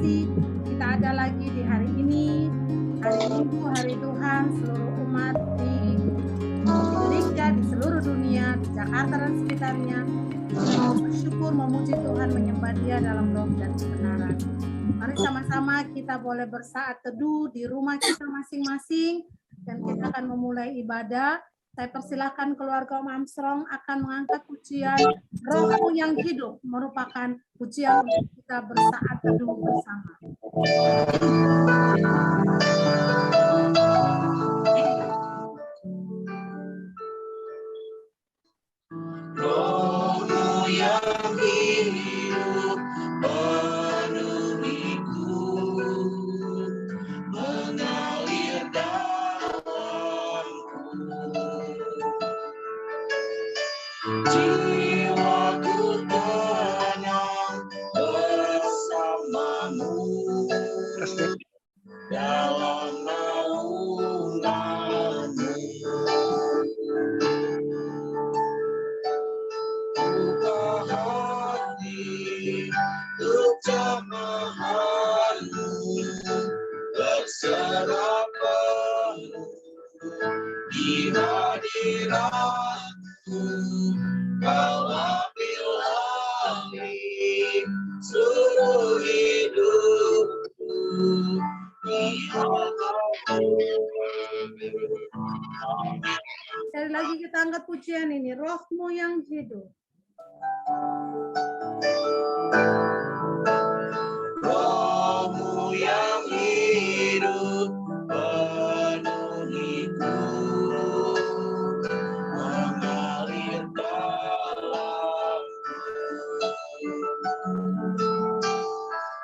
kasih kita ada lagi di hari ini, hari Minggu, hari Tuhan, seluruh umat di Indonesia, di seluruh dunia, di Jakarta dan sekitarnya. Kita mau bersyukur, memuji Tuhan, menyembah Dia dalam roh dan kebenaran. Mari sama-sama kita boleh bersaat teduh di rumah kita masing-masing dan kita akan memulai ibadah. Saya persilahkan keluarga Om Armstrong akan mengangkat pujian Rohmu yang Hidup, merupakan pujian untuk kita bersaat teduh bersama. Rohmu yang hidup penuhiku, mengalir dalamku. Jiwaku tenang bersamamu dalam naunganmu. Buka hati untuk jamahanmu, berserah penuh di hadiratmu. Kau ambil alih seluruh hidupku di hatiku. Sekali lagi kita angkat pujian ini, Rohmu yang Hidup. Rohmu yang hidup penuhiku, mengalir dalamku.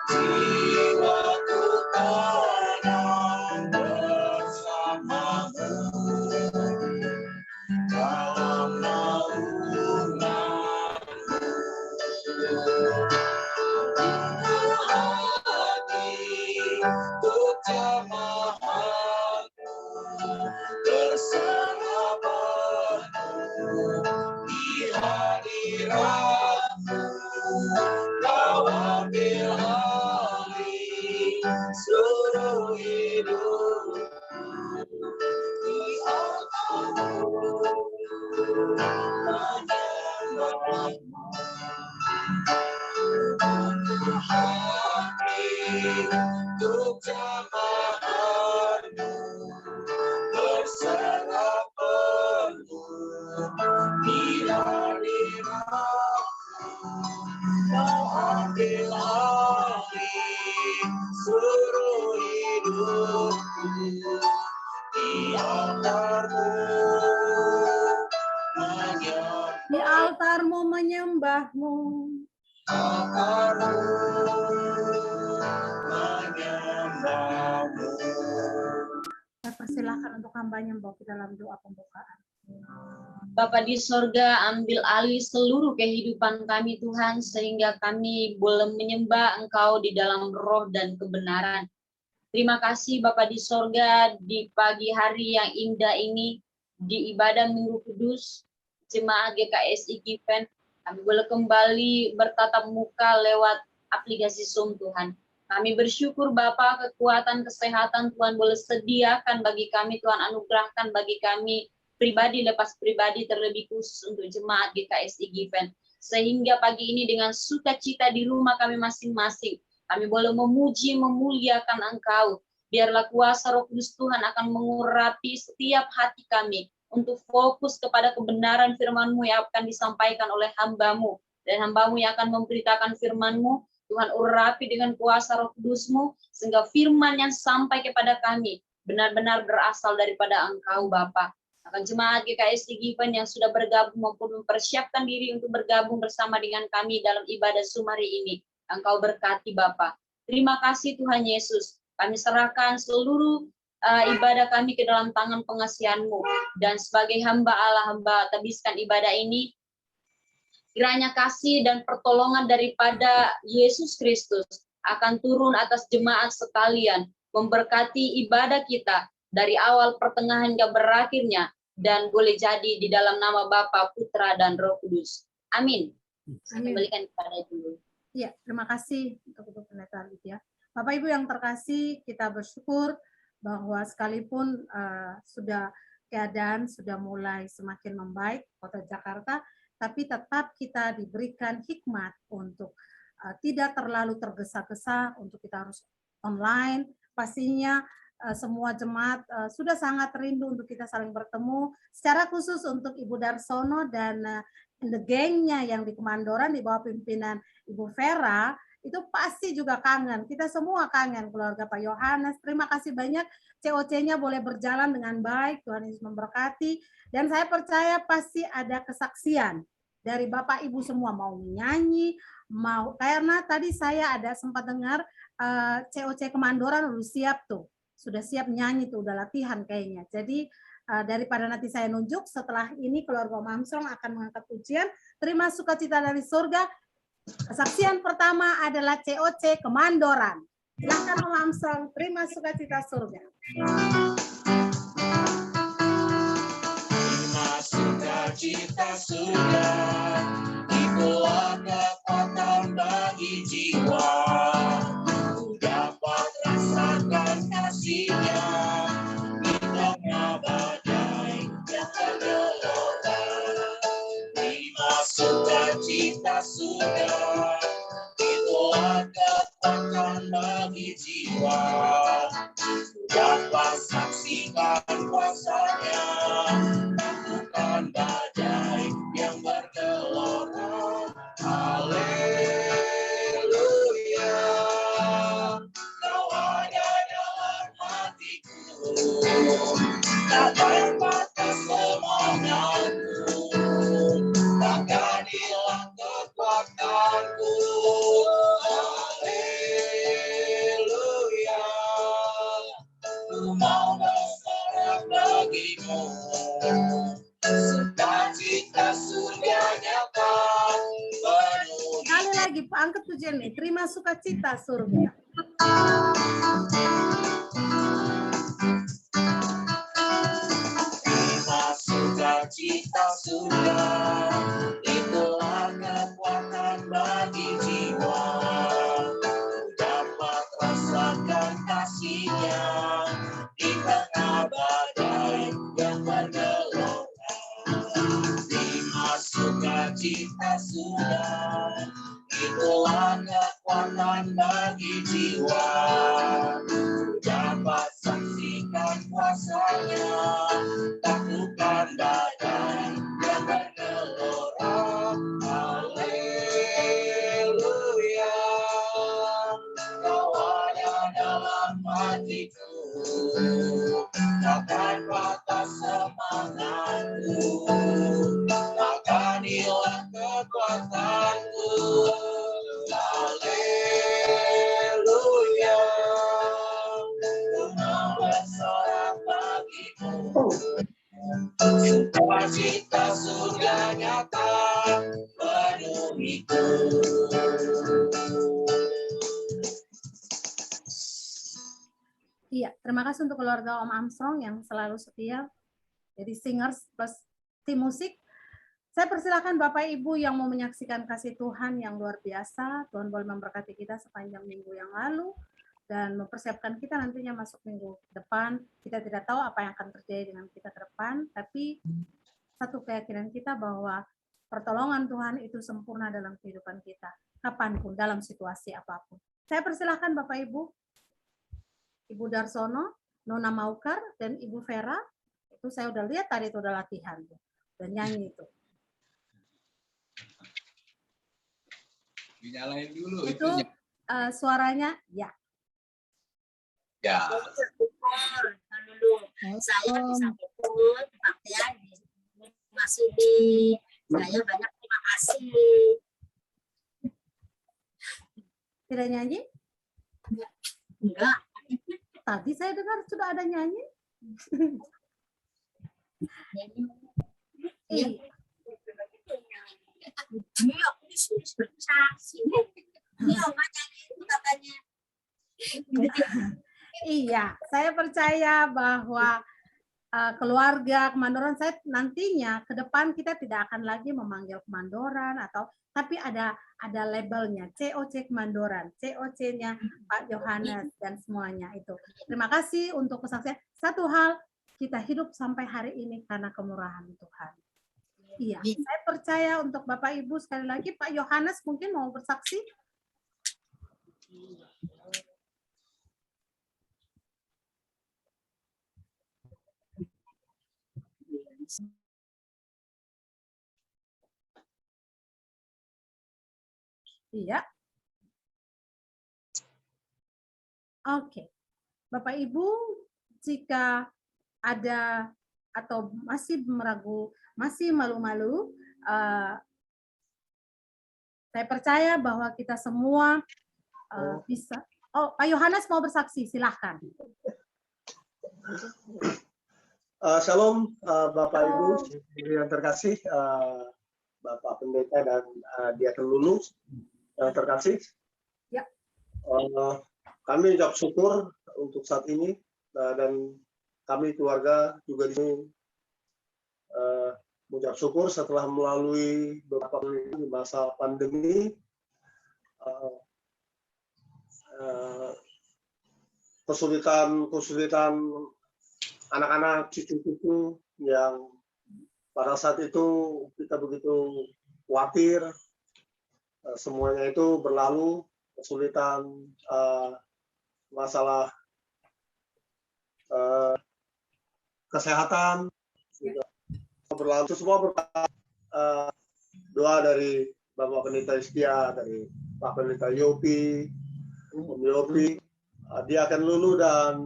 Jiwaku tenang bersamamu dalam naunganmu. Untuk jamahanmu, berserah penuh di hadiratmu. Kau ambil alih seluruh hidupku di hatiku. Untuk jamahanmu, berserah penuh di hadiratmu. Kau ambil alih seluruh hidupku di altarmu. Di altarmu menyembahmu. Altarmu menyembahmu. Saya persilahkan untuk hambanya membawa ke dalam doa pembukaan. Bapa di sorga, ambil alih seluruh kehidupan kami Tuhan, sehingga kami boleh menyembah Engkau di dalam roh dan kebenaran. Terima kasih Bapa di sorga, di pagi hari yang indah ini, di ibadah Minggu Kudus, Jemaat GKSI Given, kami boleh kembali bertatap muka lewat aplikasi Zoom Tuhan. Kami bersyukur Bapa, kekuatan, kesehatan Tuhan boleh sediakan bagi kami, Tuhan anugerahkan bagi kami, pribadi lepas pribadi, terlebih khusus untuk Jemaat GKSI Given. Sehingga pagi ini dengan sukacita di rumah kami masing-masing, kami boleh memuji, memuliakan Engkau. Biarlah kuasa Roh Kudus Tuhan akan mengurapi setiap hati kami, untuk fokus kepada kebenaran firman-Mu yang akan disampaikan oleh hamba-Mu. Dan hamba-Mu yang akan memberitakan firman-Mu, Tuhan urapi dengan kuasa Roh Kudus-Mu, sehingga firman yang sampai kepada kami, benar-benar berasal daripada Engkau Bapa. Akan jemaat GKSI Given yang sudah bergabung maupun mempersiapkan diri untuk bergabung bersama dengan kami dalam ibadah Sumari ini. Engkau berkati Bapa. Terima kasih Tuhan Yesus. Kami serahkan seluruh ibadah kami ke dalam tangan pengasihan-Mu. Dan sebagai hamba Allah, hamba tabiskan ibadah ini, kiranya kasih dan pertolongan daripada Yesus Kristus akan turun atas jemaat sekalian, memberkati ibadah kita dari awal pertengahan hingga berakhirnya, dan boleh jadi di dalam nama Bapa, Putra, dan Roh Kudus. Amin. Saya kembalikan kepada dulu. Ya, terima kasih untuk Pendeta Lydia. Bapak Ibu yang terkasih, kita bersyukur bahwa sekalipun sudah keadaan sudah mulai semakin membaik Kota Jakarta, tapi tetap kita diberikan hikmat untuk tidak terlalu tergesa-gesa, untuk kita harus online. Pastinya semua jemaat sudah sangat rindu untuk kita saling bertemu. Secara khusus untuk Ibu Darsono dan the gang-nya yang di Kemandoran di bawah pimpinan Ibu Vera, itu pasti juga kangen. Kita semua kangen keluarga Pak Yohanes. Terima kasih banyak. COC-nya boleh berjalan dengan baik. Tuhan Yesus memberkati. Dan saya percaya pasti ada kesaksian dari Bapak Ibu semua, mau menyanyi, mau, karena tadi saya ada sempat dengar COC Kemandoran udah siap tuh. Sudah siap nyanyi tuh, udah latihan kayaknya. Jadi daripada nanti saya nunjuk, setelah ini keluarga Om Armstrong akan mengangkat pujian. Terima sukacita dari surga. Kesaksian pertama adalah COC Kemandoran. Silakan Om Armstrong, terima sukacita surga. Terima sukacita surga, itulah kekuatan bagi jiwa. Ku dapat rasakan kasih-Nya di tengah badai yang bergelora. Terima sukacita surga, itulah kekuatan bagi jiwa. Dapat saksikan kuasa-Nya, bukan badai yang bergelora. Haleluya, Kau ada dalam hatiku, takkan patah semangatku, takkan hilang kekuatanku. Haleluya, ku mau bersorak bagimu, sukacita surga nyata penuhi. Sekali lagi, Pak, angkat pujian nih. Terima sukacita surga. Terima sukacita surga, itulah kekuatan bagi jiwa. Ku dapat rasakan kasih-Nya di tengah badai yang bergelora. Terima sukacita surga, itulah kekuatan bagi jiwa. Ku dapat saksikan kuasa-Nya, taklukan badai yang bergelora. Haleluya, Kau ada dalam hatiku, takkan patah semangatku, takkan hilang kekuatanku. Haleluya, ku mau bersorak bagimu, sukacita surga nyata penuhiku. Iya, terima kasih untuk keluarga Om Armstrong yang selalu setia. Jadi singers plus tim musik. Saya persilakan Bapak Ibu yang mau menyaksikan kasih Tuhan yang luar biasa. Tuhan boleh memberkati kita sepanjang minggu yang lalu dan mempersiapkan kita nantinya masuk minggu depan. Kita tidak tahu apa yang akan terjadi dengan kita ke depan, tapi satu keyakinan kita bahwa pertolongan Tuhan itu sempurna dalam kehidupan kita, kapanpun, dalam situasi apapun. Saya persilakan Bapak Ibu, Ibu Darsono, Nona Maukar, dan Ibu Vera. Itu saya udah lihat tadi itu udah latihan, dan nyanyi itu. Dinyalain dulu Itu suaranya ya. Ya. Saya bisa ikut kebaktian di masih di saya banyak terima kasih. Tidak nyanyi? Enggak. Tadi saya dengar sudah ada nyanyi. Iya. Iya, aku disuruh bersaksi. Iya, makanya itu katanya. Iya, saya percaya bahwa keluarga kemandoran, saya nantinya ke depan kita tidak akan lagi memanggil kemandoran tapi ada labelnya COC kemandoran, COC-nya Pak Yohanes dan semuanya itu. Terima kasih untuk kesaksian. Satu hal, kita hidup sampai hari ini karena kemurahan Tuhan. Iya, saya percaya untuk Bapak Ibu sekali lagi. Pak Yohanes mungkin mau bersaksi. Iya. Oke. Bapak Ibu, jika ada atau masih meragu, masih malu-malu, saya percaya bahwa kita semua bisa. Oh, Pak Yohanes mau bersaksi, silahkan. Shalom Bapak Ibu yang terkasih, Bapak Pendeta dan Diaken Lulu yang terkasih. Ya. Kami ucap syukur untuk saat ini dan kami keluarga juga di sini mengucap syukur setelah melalui beberapa masa pandemi, kesulitan anak-anak, cucu-cucu yang pada saat itu kita begitu khawatir, semuanya itu berlalu, kesulitan masalah kesehatan berlalu, semua berkat doa dari Bapak Pendeta Istia, dari Pak Pendeta Yopi, Om Yopi, Diaken Lulu dan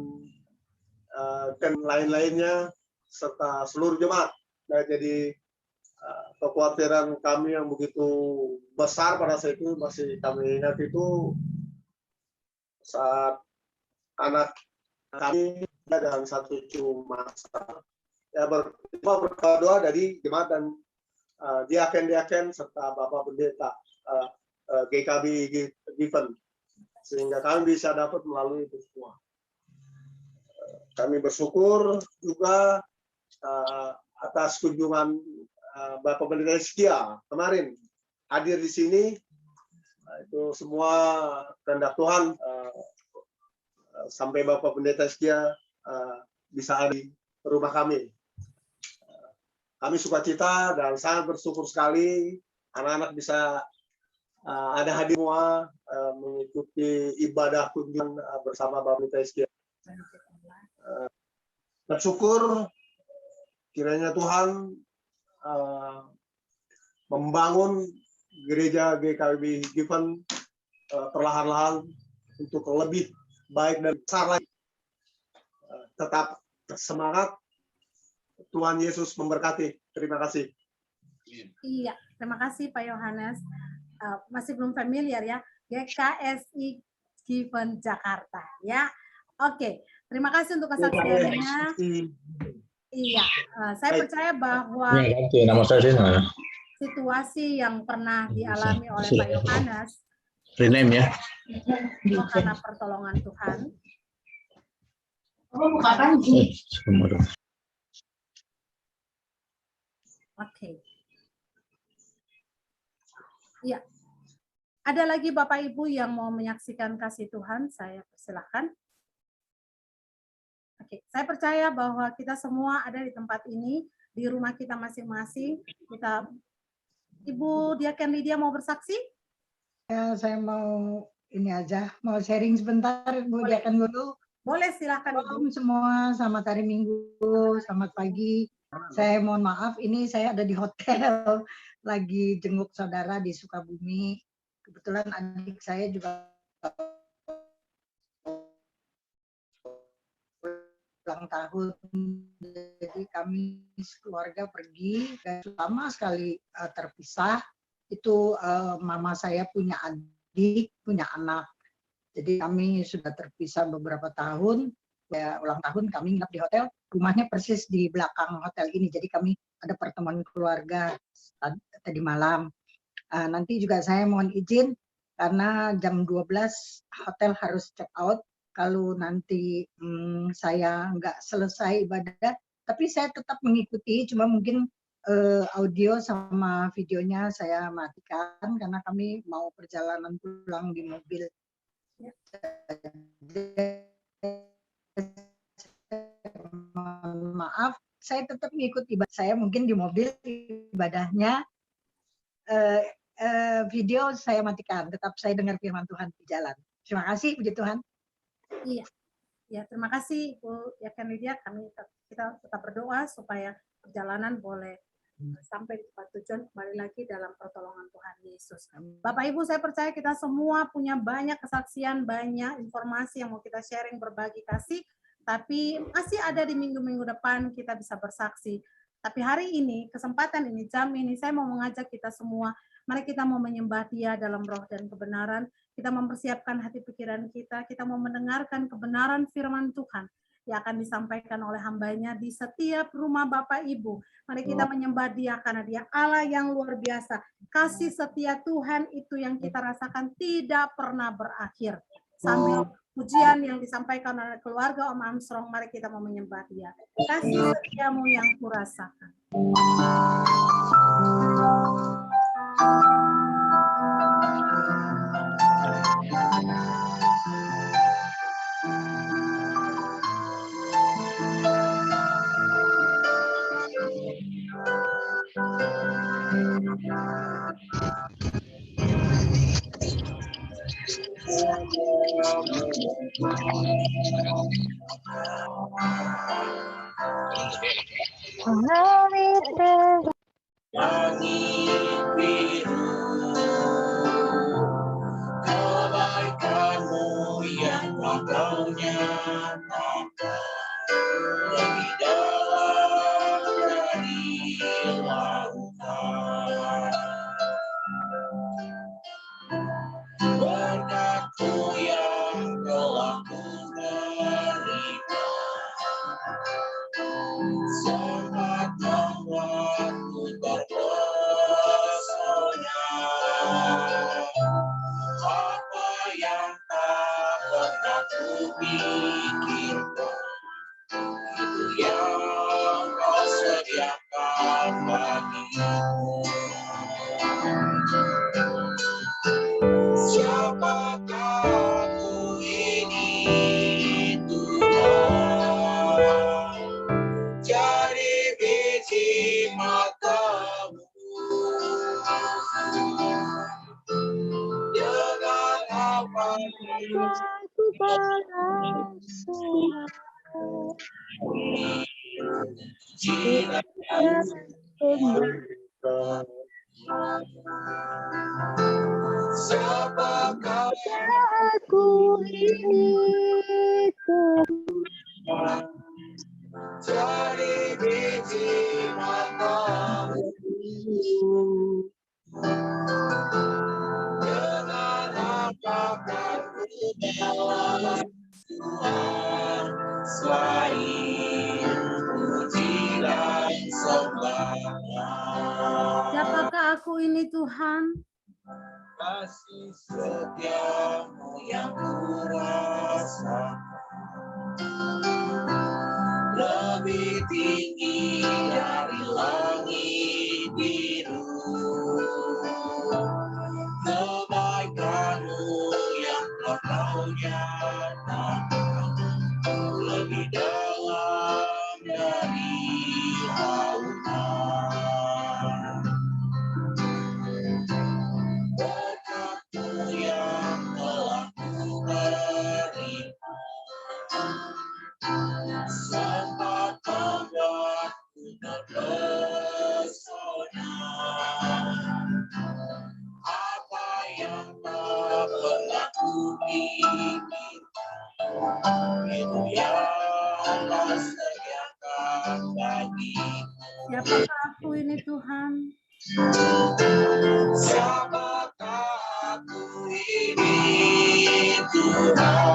lain-lainnya serta seluruh jemaat. Nah, jadi kekhawatiran kami yang begitu besar pada saat itu masih kami ingat itu saat anak kami dan satu cuma ya berdoa dari jemaat dan diaken serta Bapak Pendeta GKB Given sehingga kami bisa dapat melalui itu semua. Kami bersyukur juga atas kunjungan Bapak Pendeta Istia kemarin hadir di sini. Itu semua kehendak Tuhan sampai Bapak Pendeta Istia bisa ada di rumah kami. Kami sukacita dan sangat bersyukur sekali anak-anak bisa ada hadir semua mengikuti ibadah kunjungan bersama Bapak Pendeta Istia. Bersyukur kiranya Tuhan membangun gereja GKB Given perlahan-lahan untuk lebih baik dan besar lagi. Tetap semangat. Tuhan Yesus memberkati. Terima kasih. Iya, terima kasih Pak Yohanes. Masih belum familiar ya, GKSI Given Jakarta ya. Oke, terima kasih untuk kesaksiannya. Iya, saya percaya bahwa situasi yang pernah dialami oleh Pak Yohanes karena pertolongan Tuhan. Oke. Iya. Ada lagi Bapak Ibu yang mau menyaksikan kasih Tuhan, saya persilahkan. Oke, saya percaya bahwa kita semua ada di tempat ini, di rumah kita masing-masing. Ibu Diaken Lydia mau bersaksi? Ya, saya mau ini aja, mau sharing sebentar, Bu Diaken dulu. Boleh, silakan. Shalom semua, selamat hari Minggu, selamat pagi. Saya mohon maaf, ini saya ada di hotel, lagi jenguk saudara di Sukabumi. Kebetulan adik saya juga ulang tahun, jadi kami keluarga pergi dan lama sekali terpisah. Itu mama saya punya adik, punya anak, jadi kami sudah terpisah beberapa tahun. Ya, ulang tahun kami nginap di hotel, rumahnya persis di belakang hotel ini, jadi kami ada pertemuan keluarga tadi malam. Nanti juga saya mohon izin karena jam 12 hotel harus check out. Kalau nanti saya nggak selesai ibadah, Tapi saya tetap mengikuti, cuma mungkin audio sama videonya saya matikan karena kami mau perjalanan pulang di mobil. Maaf, saya tetap mengikuti ibadah saya mungkin di mobil ibadahnya. Video saya matikan, tetap saya dengar firman Tuhan di jalan. Terima kasih, puji Tuhan. Iya, ya terima kasih Bu Yakan Lydia. Kita tetap berdoa supaya perjalanan boleh sampai di tempat tujuan, kembali lagi dalam pertolongan Tuhan Yesus. Bapak Ibu, saya percaya kita semua punya banyak kesaksian, banyak informasi yang mau kita sharing, berbagi kasih, tapi masih ada di minggu-minggu depan kita bisa bersaksi. Tapi hari ini, kesempatan ini, jam ini, saya mau mengajak kita semua, mari kita mau menyembah Dia dalam roh dan kebenaran, kita mempersiapkan hati pikiran kita mau mendengarkan kebenaran firman Tuhan yang akan disampaikan oleh hambanya di setiap rumah Bapak Ibu. Mari kita menyembah Dia karena Dia Allah yang luar biasa. Kasih setia Tuhan itu yang kita rasakan tidak pernah berakhir. Sambil pujian yang disampaikan oleh keluarga Om Armstrong, mari kita mau menyembah Dia. Kasih setiamu yang kurasakan. Langit biru, kebaikanmu yang Kau nyatakan lebih dalam dari lautan. Berkat-Mu yang telah Ku terima, sempat membuatku terpesona. Apa yang tak pernah ku pikirkan, itu yang Kau sediakan bagiku. Siapakah aku ini, Tuhan? Jadi biji mata-Mu. Dengan apa Aku bersuara siapakah aku ini Tuhan. jadi biji mata-Mu. Dengan apakah ku bela Tuhan selain puji dan sembah? Siapakah aku ini Tuhan? Kasih setiamu yang ku rasakan lebih tinggi dari langit biru. Kebaikan-Mu yang Kau nyatakan lebih dalam dari lautan. Berkat-Mu yang telah Ku terima, sempat membuatku terpesona. Apa yang tak pernah ku pikirkan, itu yang Kau sediakan bagiku. Siapakah aku ini Tuhan? Siapakah aku ini, Tuhan?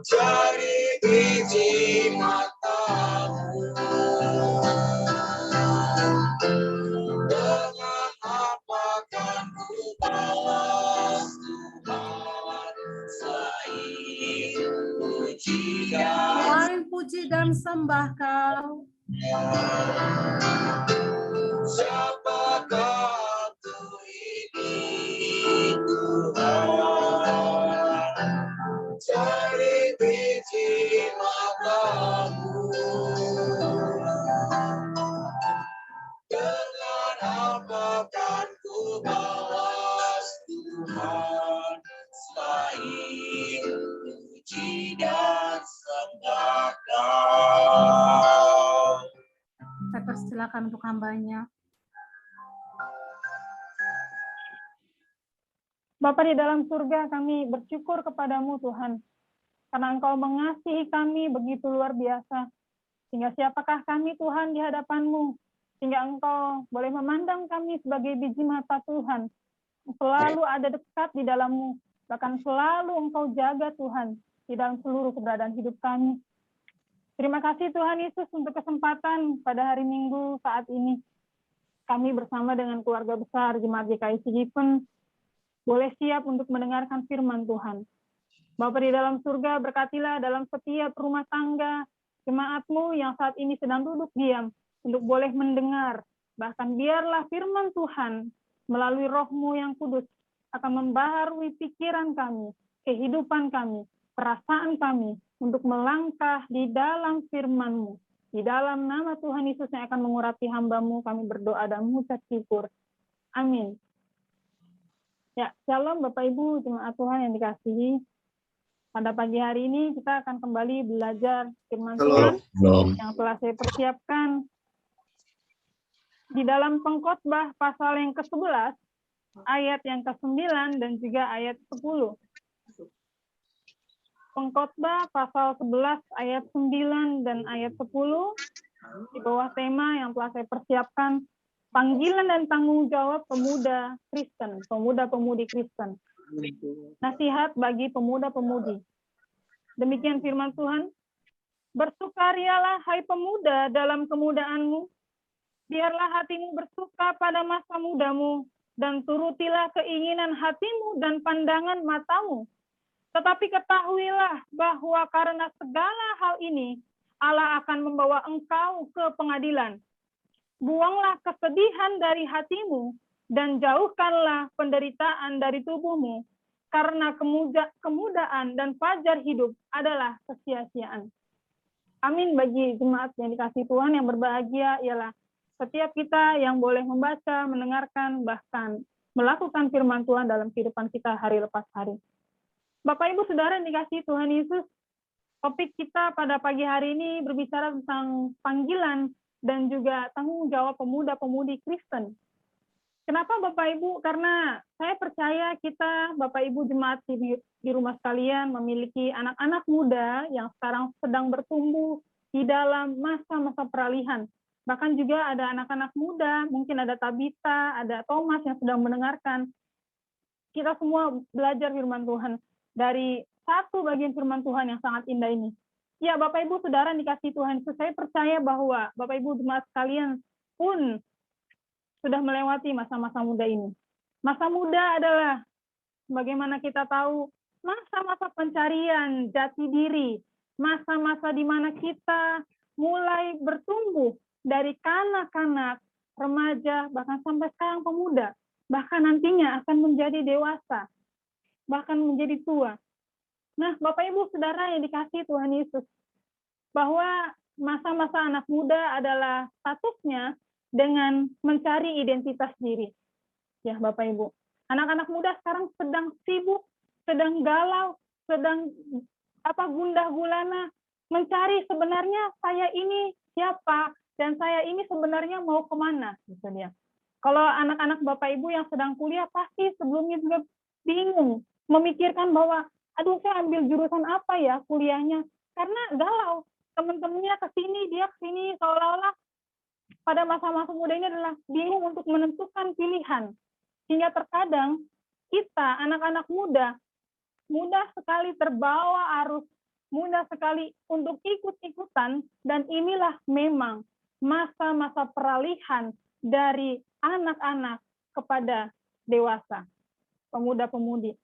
Jadi biji mata-Mu. Dengan apa kan ku balas Tuhan selain pujian Selain puji dan sembah. menyembah Kau. Siapakah Kau ini Tuhan? Dari biji matamu, dengan apa kan ku balas Tuhan selain puji dan sembah Kau. Saya persilakan untuk hambanya. Bapa di dalam surga, kami bersyukur kepadamu Tuhan, karena Engkau mengasihi kami begitu luar biasa. Sehingga siapakah kami Tuhan di hadapan-Mu, sehingga Engkau boleh memandang kami sebagai biji mata Tuhan, selalu ada dekat di dalam-Mu, bahkan selalu Engkau jaga Tuhan di dalam seluruh keberadaan hidup kami. Terima kasih Tuhan Yesus untuk kesempatan pada hari Minggu saat ini. Kami bersama dengan keluarga besar Jemaat GKI Sigipen boleh siap untuk mendengarkan firman Tuhan. Bapa di dalam surga, berkatilah dalam setiap rumah tangga jemaat-Mu yang saat ini sedang duduk diam untuk boleh mendengar. Bahkan biarlah firman Tuhan melalui Roh-Mu yang kudus akan membaharui pikiran kami, kehidupan kami, perasaan kami untuk melangkah di dalam firman-Mu. Di dalam nama Tuhan Yesus yang akan mengurapi hamba-Mu, kami berdoa dan mengucap syukur. Amin. Ya, shalom Bapak Ibu jemaat Tuhan yang dikasihi. Pada pagi hari ini kita akan kembali belajar firman Tuhan yang telah saya persiapkan di dalam Pengkhotbah pasal yang ke-11, ayat yang ke-9 dan juga ayat 10. Pengkhotbah pasal 11 ayat 9 dan ayat 10 di bawah tema yang telah saya persiapkan, panggilan dan tanggung jawab pemuda Kristen, pemuda-pemudi Kristen. Nasihat bagi pemuda-pemudi. Demikian firman Tuhan. Bersukarialah hai pemuda dalam kemudaanmu. Biarlah hatimu bersuka pada masa mudamu, dan turutilah keinginan hatimu dan pandangan matamu. Tetapi ketahuilah bahwa karena segala hal ini, Allah akan membawa engkau ke pengadilan. Buanglah kesedihan dari hatimu, dan jauhkanlah penderitaan dari tubuhmu, karena kemudaan dan fajar hidup adalah kesia-siaan. Amin. Bagi jemaat yang dikasihi Tuhan yang berbahagia ialah setiap kita yang boleh membaca, mendengarkan, bahkan melakukan firman Tuhan dalam kehidupan kita hari lepas hari. Bapak Ibu Saudara yang dikasihi Tuhan Yesus, topik kita pada pagi hari ini berbicara tentang panggilan dan juga tanggung jawab pemuda-pemudi Kristen. Kenapa Bapak Ibu? Karena saya percaya kita, Bapak Ibu jemaat di rumah sekalian, memiliki anak-anak muda yang sekarang sedang bertumbuh di dalam masa-masa peralihan. Bahkan juga ada anak-anak muda, mungkin ada Tabita, ada Thomas yang sedang mendengarkan. Kita semua belajar firman Tuhan dari satu bagian firman Tuhan yang sangat indah ini. Ya, Bapak Ibu Saudara dikasihi Tuhan, saya percaya bahwa Bapak Ibu jemaat sekalian pun sudah melewati masa-masa muda ini. Masa muda adalah bagaimana kita tahu masa-masa pencarian jati diri, masa-masa di mana kita mulai bertumbuh dari kanak-kanak, remaja, bahkan sampai sekarang pemuda, bahkan nantinya akan menjadi dewasa, bahkan menjadi tua. Nah, Bapak Ibu Saudara yang dikasihi Tuhan Yesus, bahwa masa-masa anak muda adalah statusnya dengan mencari identitas diri. Ya, Bapak Ibu. Anak-anak muda sekarang sedang sibuk, sedang galau, sedang gundah gulana mencari sebenarnya saya ini siapa dan saya ini sebenarnya mau kemana, gitu dia. Kalau anak-anak Bapak Ibu yang sedang kuliah pasti sebelumnya juga bingung, memikirkan bahwa aduh saya ambil jurusan apa ya kuliahnya, karena galau. Teman-temannya ke sini, dia ke sini, seolah-olah pada masa-masa muda ini adalah bingung untuk menentukan pilihan. Sehingga terkadang kita, anak-anak muda, mudah sekali terbawa arus, mudah sekali untuk ikut-ikutan, dan inilah memang masa-masa peralihan dari anak-anak kepada dewasa, pemuda-pemudi.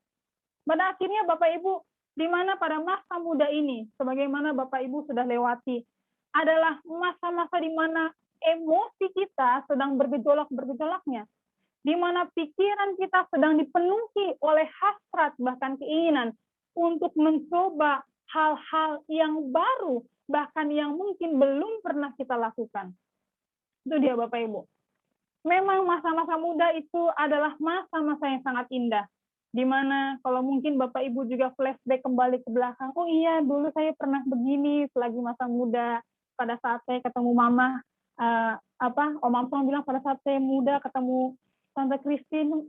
Pada akhirnya Bapak Ibu, di mana pada masa muda ini, sebagaimana Bapak Ibu sudah lewati adalah masa-masa di mana emosi kita sedang bergejolak-bergejolaknya, di mana pikiran kita sedang dipenuhi oleh hasrat bahkan keinginan untuk mencoba hal-hal yang baru, bahkan yang mungkin belum pernah kita lakukan. Itu dia Bapak Ibu. Memang masa-masa muda itu adalah masa-masa yang sangat indah. Di mana kalau mungkin Bapak Ibu juga flashback kembali ke belakang, oh iya dulu saya pernah begini selagi masa muda, pada saat saya ketemu Mama, Om Amsong bilang pada saat saya muda ketemu Tante Christine,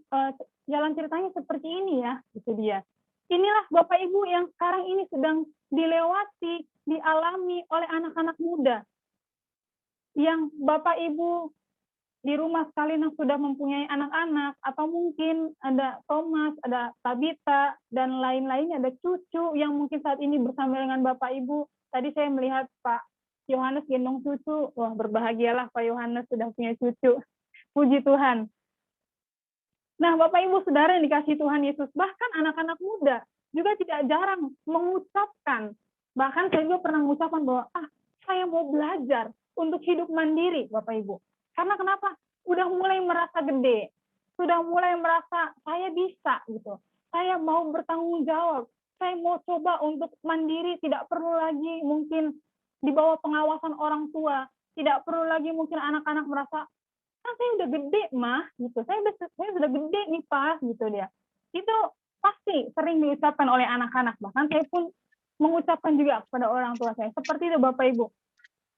jalan ceritanya seperti ini ya, itu dia. Inilah Bapak Ibu yang sekarang ini sedang dilewati, dialami oleh anak-anak muda. Yang Bapak Ibu di rumah sekalian yang sudah mempunyai anak-anak, atau mungkin ada Thomas, ada Tabita, dan lain-lainnya, ada cucu yang mungkin saat ini bersama dengan Bapak Ibu. Tadi saya melihat Pak Yohanes gendong cucu, wah berbahagialah Pak Yohanes sudah punya cucu. Puji Tuhan. Nah Bapak Ibu Saudara yang dikasihi Tuhan Yesus, bahkan anak-anak muda juga tidak jarang mengucapkan, bahkan saya juga pernah mengucapkan bahwa, saya mau belajar untuk hidup mandiri Bapak Ibu. Karena kenapa? Udah mulai merasa gede, sudah mulai merasa saya bisa gitu. Saya mau bertanggung jawab, saya mau coba untuk mandiri, tidak perlu lagi mungkin di bawah pengawasan orang tua, tidak perlu lagi mungkin anak-anak merasa, saya udah gede mah, gitu. Saya sudah gede nih Pak, gitu dia. Itu pasti sering diucapkan oleh anak-anak, bahkan saya pun mengucapkan juga kepada orang tua saya. Seperti itu Bapak Ibu.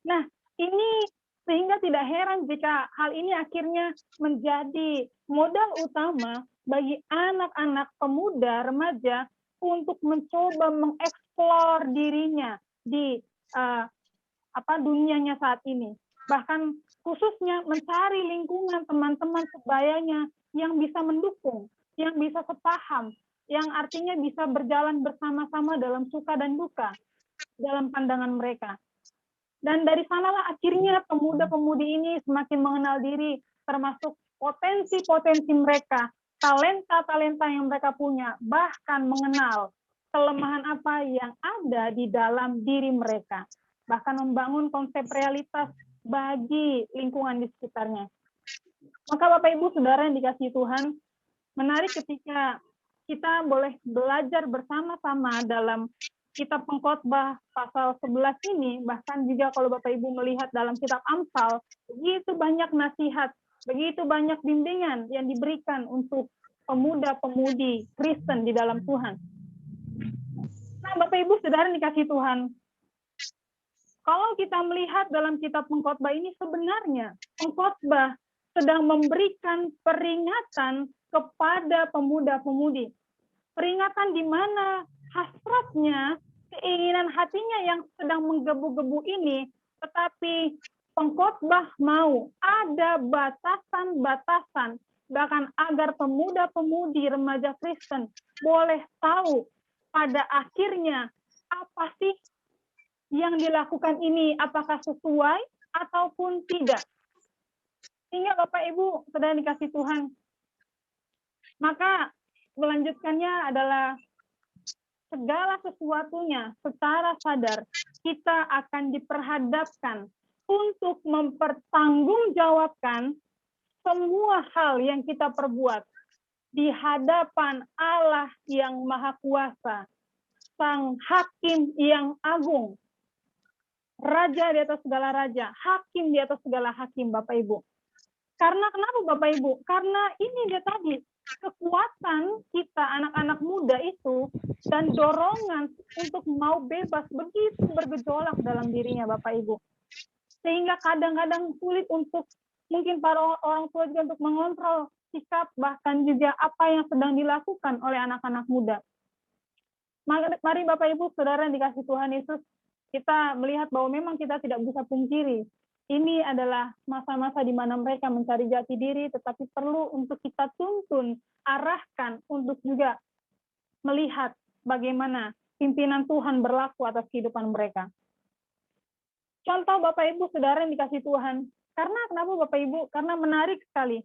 Nah, ini sehingga tidak heran jika hal ini akhirnya menjadi modal utama bagi anak-anak pemuda, remaja untuk mencoba mengeksplor dirinya di dunianya saat ini. Bahkan khususnya mencari lingkungan teman-teman sebayanya yang bisa mendukung, yang bisa sepaham, yang artinya bisa berjalan bersama-sama dalam suka dan duka dalam pandangan mereka. Dan dari sanalah akhirnya pemuda-pemudi ini semakin mengenal diri, termasuk potensi-potensi mereka, talenta-talenta yang mereka punya, bahkan mengenal kelemahan apa yang ada di dalam diri mereka, bahkan membangun konsep realitas bagi lingkungan di sekitarnya. Maka Bapak Ibu Saudara yang dikasihi Tuhan, menarik ketika kita boleh belajar bersama-sama dalam Kitab Pengkhotbah pasal 11 ini, bahkan juga kalau Bapak Ibu melihat dalam Kitab Amsal, begitu banyak nasihat, begitu banyak bimbingan yang diberikan untuk pemuda-pemudi Kristen di dalam Tuhan. Nah, Bapak Ibu Saudara yang dikasihi Tuhan, kalau kita melihat dalam Kitab Pengkhotbah ini, sebenarnya Pengkhotbah sedang memberikan peringatan kepada pemuda-pemudi. Peringatan di mana hasratnya, keinginan hatinya yang sedang menggebu-gebu ini, tetapi Pengkhotbah mau ada batasan-batasan, bahkan agar pemuda-pemudi remaja Kristen boleh tahu pada akhirnya apa sih yang dilakukan ini, apakah sesuai ataupun tidak. Sehingga Bapak Ibu Saudara dikasih Tuhan, maka melanjutkannya adalah segala sesuatunya secara sadar kita akan diperhadapkan untuk mempertanggungjawabkan semua hal yang kita perbuat di hadapan Allah yang Maha Kuasa, Sang Hakim yang agung, Raja di atas segala raja, Hakim di atas segala hakim, Bapak Ibu. Karena kenapa Bapak Ibu? Karena ini dia tadi, kekuatan kita anak-anak muda itu dan dorongan untuk mau bebas begitu bergejolak dalam dirinya Bapak Ibu. Sehingga kadang-kadang sulit untuk mungkin para orang tua juga untuk mengontrol sikap bahkan juga apa yang sedang dilakukan oleh anak-anak muda. Mari Bapak Ibu Saudara yang dikasihi Tuhan Yesus, kita melihat bahwa memang kita tidak bisa pungkiri ini adalah masa-masa di mana mereka mencari jati diri, tetapi perlu untuk kita tuntun, arahkan untuk juga melihat bagaimana pimpinan Tuhan berlaku atas kehidupan mereka. Contoh Bapak Ibu Saudara yang dikasihi Tuhan, karena kenapa Bapak Ibu? Karena menarik sekali.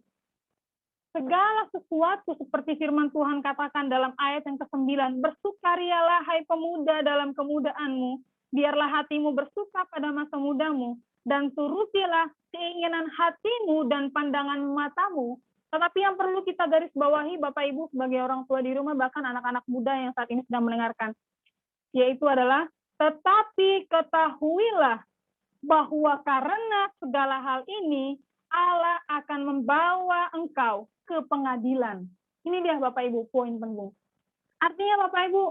Segala sesuatu seperti firman Tuhan katakan dalam ayat yang ke-9, bersukarialah hai pemuda dalam kemudaanmu, Biarlah hatimu bersuka pada masa mudamu, dan turutilah keinginan hatimu dan pandangan matamu. Tetapi yang perlu kita garis bawahi, Bapak Ibu, sebagai orang tua di rumah, bahkan anak-anak muda yang saat ini sedang mendengarkan, yaitu adalah, tetapi ketahuilah bahwa karena segala hal ini, Allah akan membawa engkau ke pengadilan. Ini dia Bapak Ibu, poin penting. Artinya Bapak Ibu,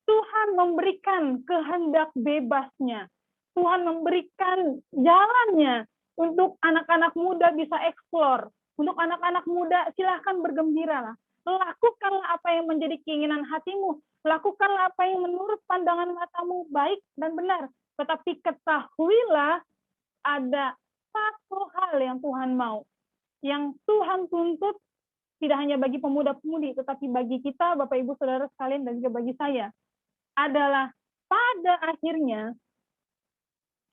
Tuhan memberikan kehendak bebasnya. Tuhan memberikan jalannya untuk anak-anak muda bisa eksplor. Untuk anak-anak muda, silahkan bergembiralah. Lakukanlah apa yang menjadi keinginan hatimu. Lakukanlah apa yang menurut pandangan matamu baik dan benar. Tetapi ketahuilah ada satu hal yang Tuhan mau. Yang Tuhan tuntut tidak hanya bagi pemuda-pemudi, tetapi bagi kita, Bapak Ibu Saudara sekalian, dan juga bagi saya, adalah pada akhirnya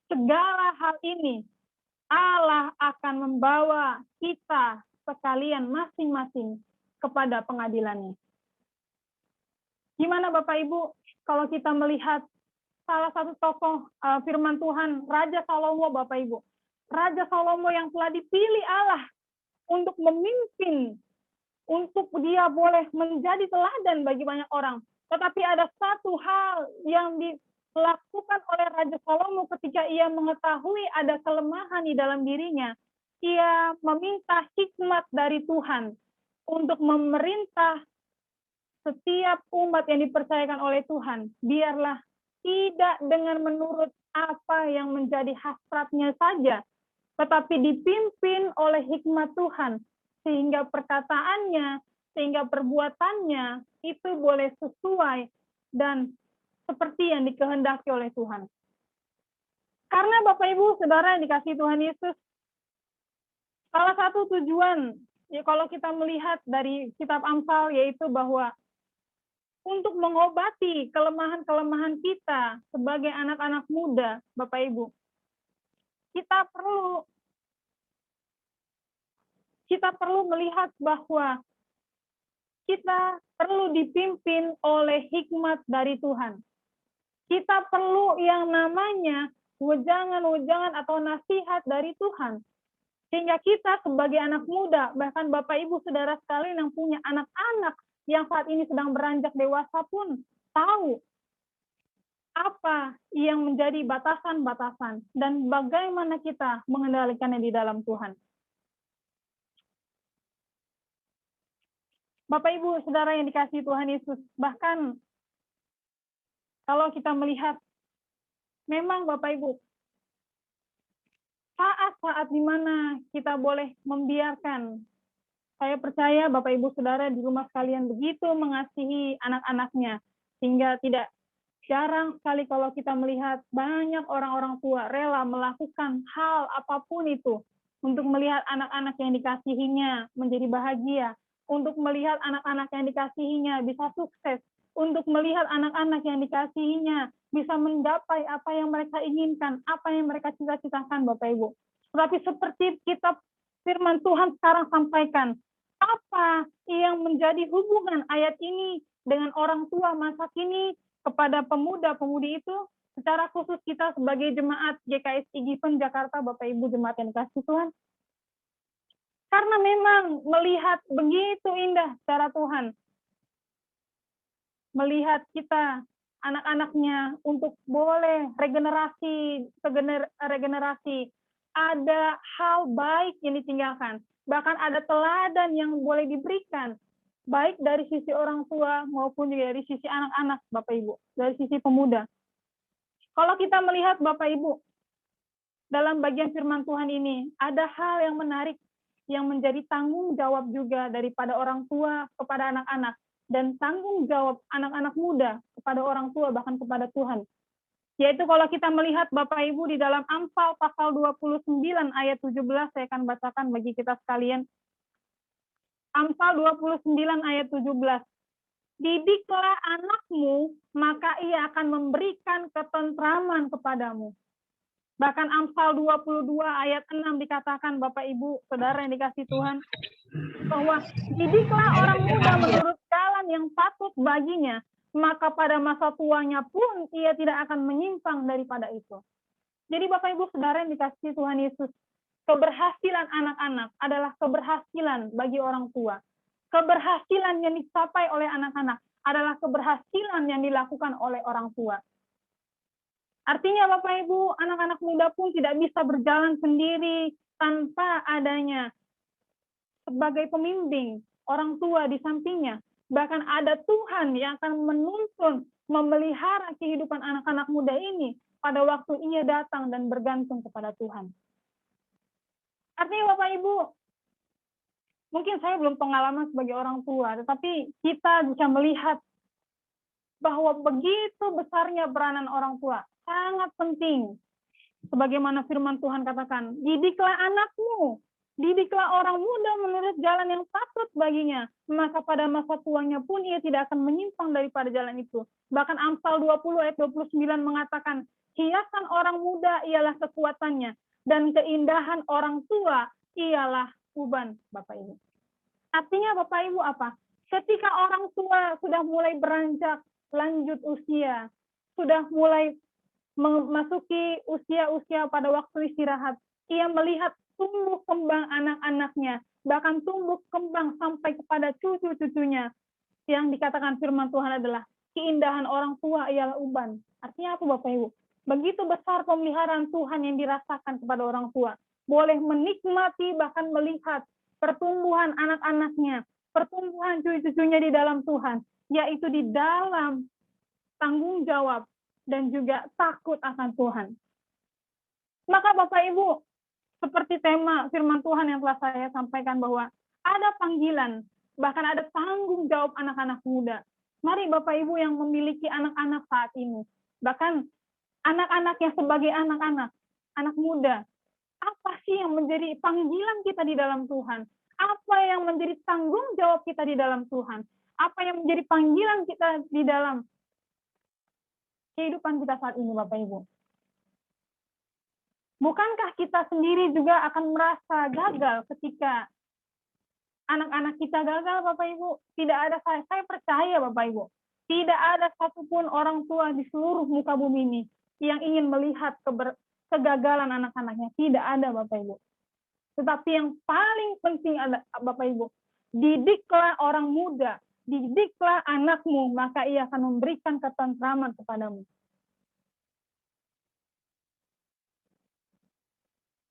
segala hal ini Allah akan membawa kita sekalian masing-masing kepada pengadilannya. Gimana Bapak Ibu kalau kita melihat salah satu tokoh firman Tuhan, Raja Salomo, Bapak Ibu. Raja Salomo yang telah dipilih Allah untuk memimpin, untuk dia boleh menjadi teladan bagi banyak orang. Tetapi ada satu hal yang dilakukan oleh Raja Salomo ketika ia mengetahui ada kelemahan di dalam dirinya. Ia meminta hikmat dari Tuhan untuk memerintah setiap umat yang dipercayakan oleh Tuhan. Biarlah tidak dengan menurut apa yang menjadi hasratnya saja, tetapi dipimpin oleh hikmat Tuhan, sehingga perkataannya, sehingga perbuatannya itu boleh sesuai dan seperti yang dikehendaki oleh Tuhan. Karena Bapak Ibu, Saudara yang dikasihi Tuhan Yesus, salah satu tujuan, ya kalau kita melihat dari kitab Amsal, yaitu bahwa untuk mengobati kelemahan-kelemahan kita sebagai anak-anak muda, Bapak Ibu, kita perlu melihat bahwa kita perlu dipimpin oleh hikmat dari Tuhan. Kita perlu yang namanya wejangan-wejangan atau nasihat dari Tuhan. Sehingga kita sebagai anak muda, bahkan Bapak Ibu Saudara sekalian yang punya anak-anak yang saat ini sedang beranjak dewasa pun tahu apa yang menjadi batasan-batasan dan bagaimana kita mengendalikannya di dalam Tuhan. Bapak Ibu Saudara yang dikasihi Tuhan Yesus, bahkan kalau kita melihat, memang Bapak Ibu, saat-saat di mana kita boleh membiarkan, saya percaya Bapak Ibu Saudara di rumah sekalian begitu mengasihi anak-anaknya, sehingga tidak jarang sekali kalau kita melihat banyak orang-orang tua rela melakukan hal apapun itu untuk melihat anak-anak yang dikasihinya menjadi bahagia, untuk melihat anak-anak yang dikasihinya bisa sukses, untuk melihat anak-anak yang dikasihinya bisa menggapai apa yang mereka inginkan, apa yang mereka cita-citakan, Bapak Ibu. Tetapi seperti kitab firman Tuhan sekarang sampaikan, apa yang menjadi hubungan ayat ini dengan orang tua masa kini kepada pemuda-pemudi itu, secara khusus kita sebagai jemaat GKSI Given Jakarta, Bapak Ibu jemaat yang dikasihi Tuhan. Karena memang melihat begitu indah cara Tuhan, melihat kita anak-anaknya untuk boleh regenerasi, ada hal baik yang ditinggalkan, bahkan ada teladan yang boleh diberikan, baik dari sisi orang tua maupun juga dari sisi anak-anak, Bapak Ibu, dari sisi pemuda. Kalau kita melihat Bapak Ibu, dalam bagian firman Tuhan ini, ada hal yang menarik yang menjadi tanggung jawab juga daripada orang tua kepada anak-anak, dan tanggung jawab anak-anak muda kepada orang tua, bahkan kepada Tuhan. Yaitu kalau kita melihat Bapak Ibu di dalam Amsal pasal 29 ayat 17, saya akan bacakan bagi kita sekalian. Amsal 29 ayat 17. Didiklah anakmu, maka ia akan memberikan ketentraman kepadamu. Bahkan Amsal 22 ayat 6 dikatakan, Bapak Ibu, Saudara yang dikasihi Tuhan, bahwa didiklah orang muda menurut jalan yang patut baginya, maka pada masa tuanya pun ia tidak akan menyimpang daripada itu. Jadi Bapak Ibu Saudara yang dikasihi Tuhan Yesus, keberhasilan anak-anak adalah keberhasilan bagi orang tua. Keberhasilan yang dicapai oleh anak-anak adalah keberhasilan yang dilakukan oleh orang tua. Artinya Bapak Ibu, anak-anak muda pun tidak bisa berjalan sendiri tanpa adanya sebagai pembimbing orang tua di sampingnya. Bahkan ada Tuhan yang akan menuntun, memelihara kehidupan anak-anak muda ini pada waktu ia datang dan bergantung kepada Tuhan. Artinya Bapak Ibu, mungkin saya belum pengalaman sebagai orang tua, tetapi kita bisa melihat bahwa begitu besarnya peranan orang tua, sangat penting. Sebagaimana firman Tuhan katakan, didiklah anakmu, didiklah orang muda menurut jalan yang patut baginya, maka pada masa tuanya pun ia tidak akan menyimpang daripada jalan itu. Bahkan Amsal 20 ayat 29 mengatakan, hiasan orang muda ialah kekuatannya, dan keindahan orang tua ialah uban, Bapak Ibu. Artinya Bapak Ibu apa? Ketika orang tua sudah mulai beranjak lanjut usia, sudah mulai memasuki usia-usia pada waktu istirahat, ia melihat tumbuh kembang anak-anaknya, bahkan tumbuh kembang sampai kepada cucu-cucunya. Yang dikatakan firman Tuhan adalah, keindahan orang tua ialah uban. Artinya apa Bapak Ibu? Begitu besar pemeliharaan Tuhan yang dirasakan kepada orang tua. Boleh menikmati bahkan melihat pertumbuhan anak-anaknya, pertumbuhan cucu-cucunya di dalam Tuhan, yaitu di dalam tanggung jawab dan juga takut akan Tuhan. Maka Bapak Ibu, seperti tema firman Tuhan yang telah saya sampaikan bahwa ada panggilan, bahkan ada tanggung jawab anak-anak muda. Mari Bapak Ibu yang memiliki anak-anak saat ini, bahkan anak-anak yang sebagai anak-anak, anak muda, apa sih yang menjadi panggilan kita di dalam Tuhan? Apa yang menjadi tanggung jawab kita di dalam Tuhan? Apa yang menjadi panggilan kita di dalam kehidupan kita saat ini, Bapak Ibu? Bukankah kita sendiri juga akan merasa gagal ketika anak-anak kita gagal, Bapak Ibu? Tidak ada, saya percaya Bapak Ibu, tidak ada satupun orang tua di seluruh muka bumi ini yang ingin melihat kegagalan anak-anaknya. Tidak ada Bapak Ibu. Tetapi yang paling penting ada Bapak Ibu, didiklah orang muda, didiklah anakmu, maka ia akan memberikan ketentraman kepadamu.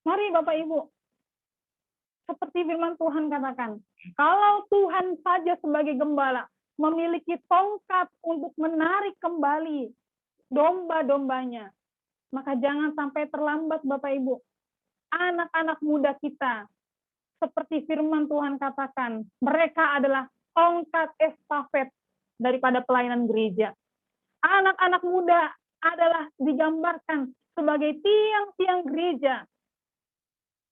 Mari Bapak Ibu, seperti firman Tuhan katakan, kalau Tuhan saja sebagai gembala memiliki tongkat untuk menarik kembali domba-dombanya, maka jangan sampai terlambat Bapak Ibu. Anak-anak muda kita, seperti firman Tuhan katakan, mereka adalah tongkat estafet daripada pelayanan gereja. Anak-anak muda adalah digambarkan sebagai tiang-tiang gereja.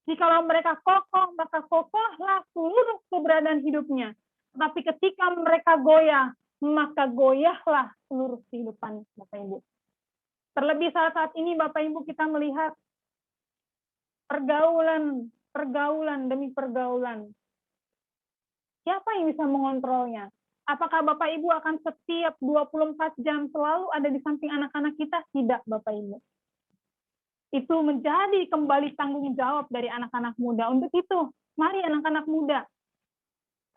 Jikalau mereka kokoh, maka kokohlah seluruh keberadaan hidupnya. Tapi ketika mereka goyah, maka goyahlah seluruh kehidupan Bapak Ibu. Terlebih saat ini Bapak Ibu kita melihat pergaulan demi pergaulan. Siapa yang bisa mengontrolnya? Apakah Bapak Ibu akan setiap 24 jam selalu ada di samping anak-anak kita? Tidak Bapak Ibu. Itu menjadi kembali tanggung jawab dari anak-anak muda. Untuk itu, mari anak-anak muda,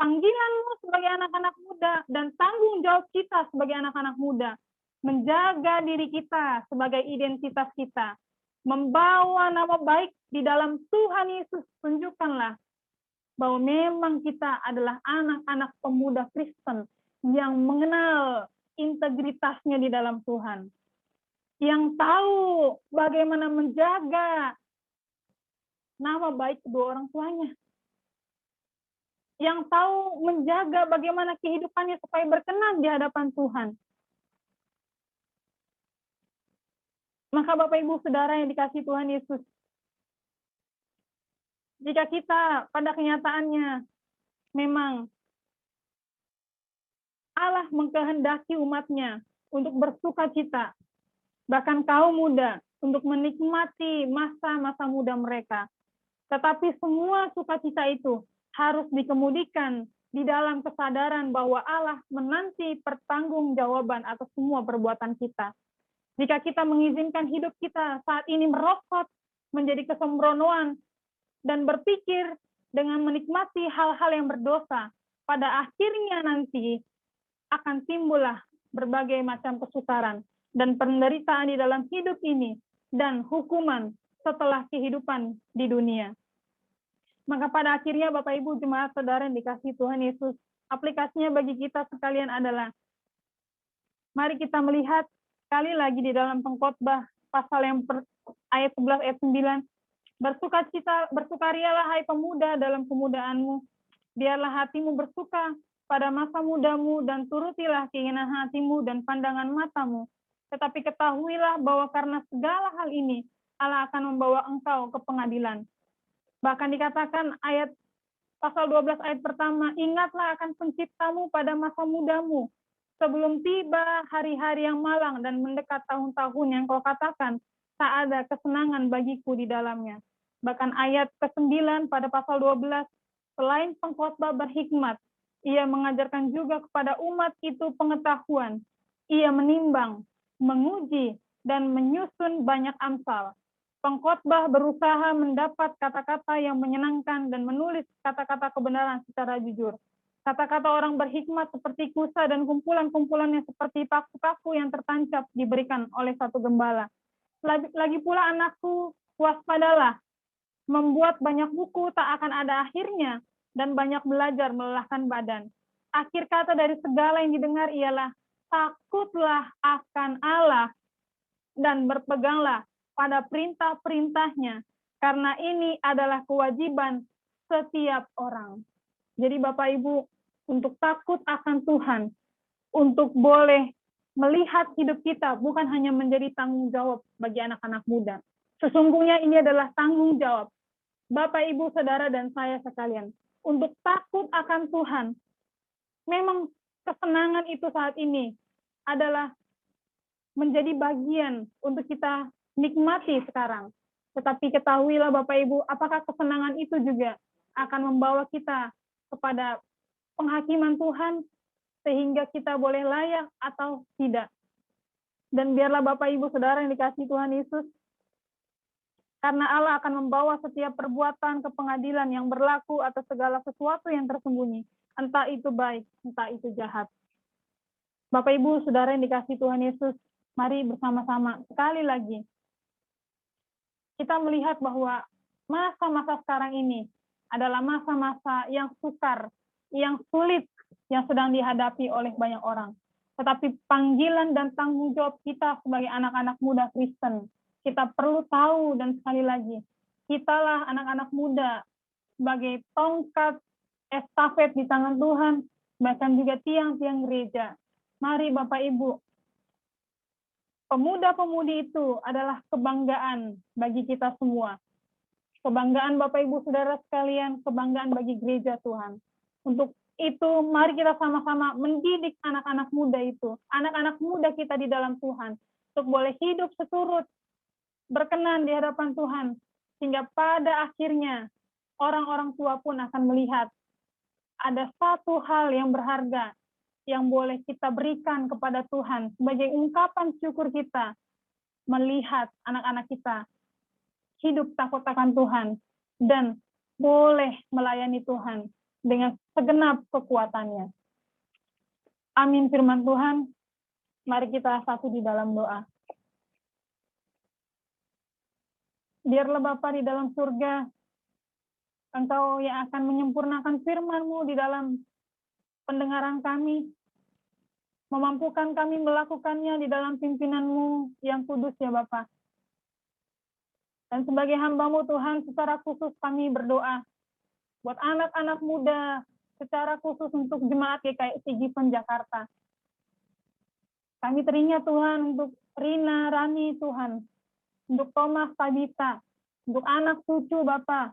panggilanmu sebagai anak-anak muda dan tanggung jawab kita sebagai anak-anak muda, menjaga diri kita sebagai identitas kita, membawa nama baik di dalam Tuhan Yesus. Tunjukkanlah bahwa memang kita adalah anak-anak pemuda Kristen yang mengenal integritasnya di dalam Tuhan, yang tahu bagaimana menjaga nama baik kedua orang tuanya, yang tahu menjaga bagaimana kehidupannya supaya berkenan di hadapan Tuhan. Maka Bapak Ibu Saudara yang dikasihi Tuhan Yesus, jika kita pada kenyataannya memang Allah mengkehendaki umatnya untuk bersukacita, bahkan kaum muda untuk menikmati masa-masa muda mereka. Tetapi semua sukacita itu harus dikemudikan di dalam kesadaran bahwa Allah menanti pertanggungjawaban atas semua perbuatan kita. Jika kita mengizinkan hidup kita saat ini merosot menjadi kesembronoan dan berpikir dengan menikmati hal-hal yang berdosa, pada akhirnya nanti akan timbullah berbagai macam kesukaran dan penderitaan di dalam hidup ini dan hukuman setelah kehidupan di dunia. Maka pada akhirnya Bapak Ibu jemaat saudara yang dikasihi Tuhan Yesus, aplikasinya bagi kita sekalian adalah, mari kita melihat sekali lagi di dalam Pengkhotbah pasal yang ayat 11 ayat 9, bersukarialah hai pemuda dalam kemudaanmu, biarlah hatimu bersuka pada masa mudamu dan turutilah keinginan hatimu dan pandangan matamu. Tetapi ketahuilah bahwa karena segala hal ini Allah akan membawa engkau ke pengadilan. Bahkan dikatakan ayat pasal 12 ayat pertama, ingatlah akan penciptamu pada masa mudamu, sebelum tiba hari-hari yang malang dan mendekat tahun-tahun yang kau katakan, tak ada kesenangan bagiku di dalamnya. Bahkan ayat ke-9 pada pasal 12, selain pengkhotbah berhikmat, ia mengajarkan juga kepada umat itu pengetahuan. Ia menimbang, menguji, dan menyusun banyak amsal. Pengkhotbah berusaha mendapat kata-kata yang menyenangkan dan menulis kata-kata kebenaran secara jujur. Kata-kata orang berhikmat seperti kusa dan kumpulan-kumpulannya seperti paku-paku yang tertancap diberikan oleh satu gembala. Lagi pula anakku, waspadalah. Membuat banyak buku tak akan ada akhirnya dan banyak belajar melelahkan badan. Akhir kata dari segala yang didengar ialah takutlah akan Allah dan berpeganglah pada perintah-perintahnya, karena ini adalah kewajiban setiap orang. Jadi Bapak Ibu, untuk takut akan Tuhan, untuk boleh melihat hidup kita bukan hanya menjadi tanggung jawab bagi anak-anak muda. Sesungguhnya ini adalah tanggung jawab Bapak, Ibu, Saudara, dan saya sekalian. Untuk takut akan Tuhan. Memang kesenangan itu saat ini adalah menjadi bagian untuk kita nikmati sekarang. Tetapi ketahuilah Bapak Ibu, apakah kesenangan itu juga akan membawa kita kepada penghakiman Tuhan sehingga kita boleh layak atau tidak. Dan biarlah Bapak Ibu Saudara yang dikasihi Tuhan Yesus, karena Allah akan membawa setiap perbuatan ke pengadilan yang berlaku atas segala sesuatu yang tersembunyi, entah itu baik, entah itu jahat. Bapak Ibu Saudara yang dikasihi Tuhan Yesus, mari bersama-sama sekali lagi kita melihat bahwa masa-masa sekarang ini adalah masa-masa yang sukar, yang sulit, yang sedang dihadapi oleh banyak orang. Tetapi panggilan dan tanggung jawab kita sebagai anak-anak muda Kristen, kita perlu tahu, dan sekali lagi, kitalah anak-anak muda sebagai tongkat estafet di tangan Tuhan, bahkan juga tiang-tiang gereja. Mari Bapak Ibu, pemuda-pemudi itu adalah kebanggaan bagi kita semua. Kebanggaan Bapak Ibu Saudara sekalian, kebanggaan bagi gereja Tuhan. Untuk itu mari kita sama-sama mendidik anak-anak muda itu, anak-anak muda kita di dalam Tuhan, untuk boleh hidup seturut, berkenan di hadapan Tuhan, sehingga pada akhirnya orang-orang tua pun akan melihat ada satu hal yang berharga yang boleh kita berikan kepada Tuhan sebagai ungkapan syukur kita, melihat anak-anak kita hidup takut akan Tuhan dan boleh melayani Tuhan dengan segenap kekuatannya. Amin firman Tuhan. Mari kita satu di dalam doa. Biarlah Bapa di dalam surga, Engkau yang akan menyempurnakan firman-Mu di dalam pendengaran kami, memampukan kami melakukannya di dalam pimpinan-Mu yang kudus ya Bapa. Dan sebagai hamba-Mu Tuhan, secara khusus kami berdoa buat anak-anak muda, secara khusus untuk jemaat GKI Given Jakarta. Kami teringat Tuhan untuk Rina, Rani Tuhan, untuk Thomas, Tabita, untuk anak cucu Bapa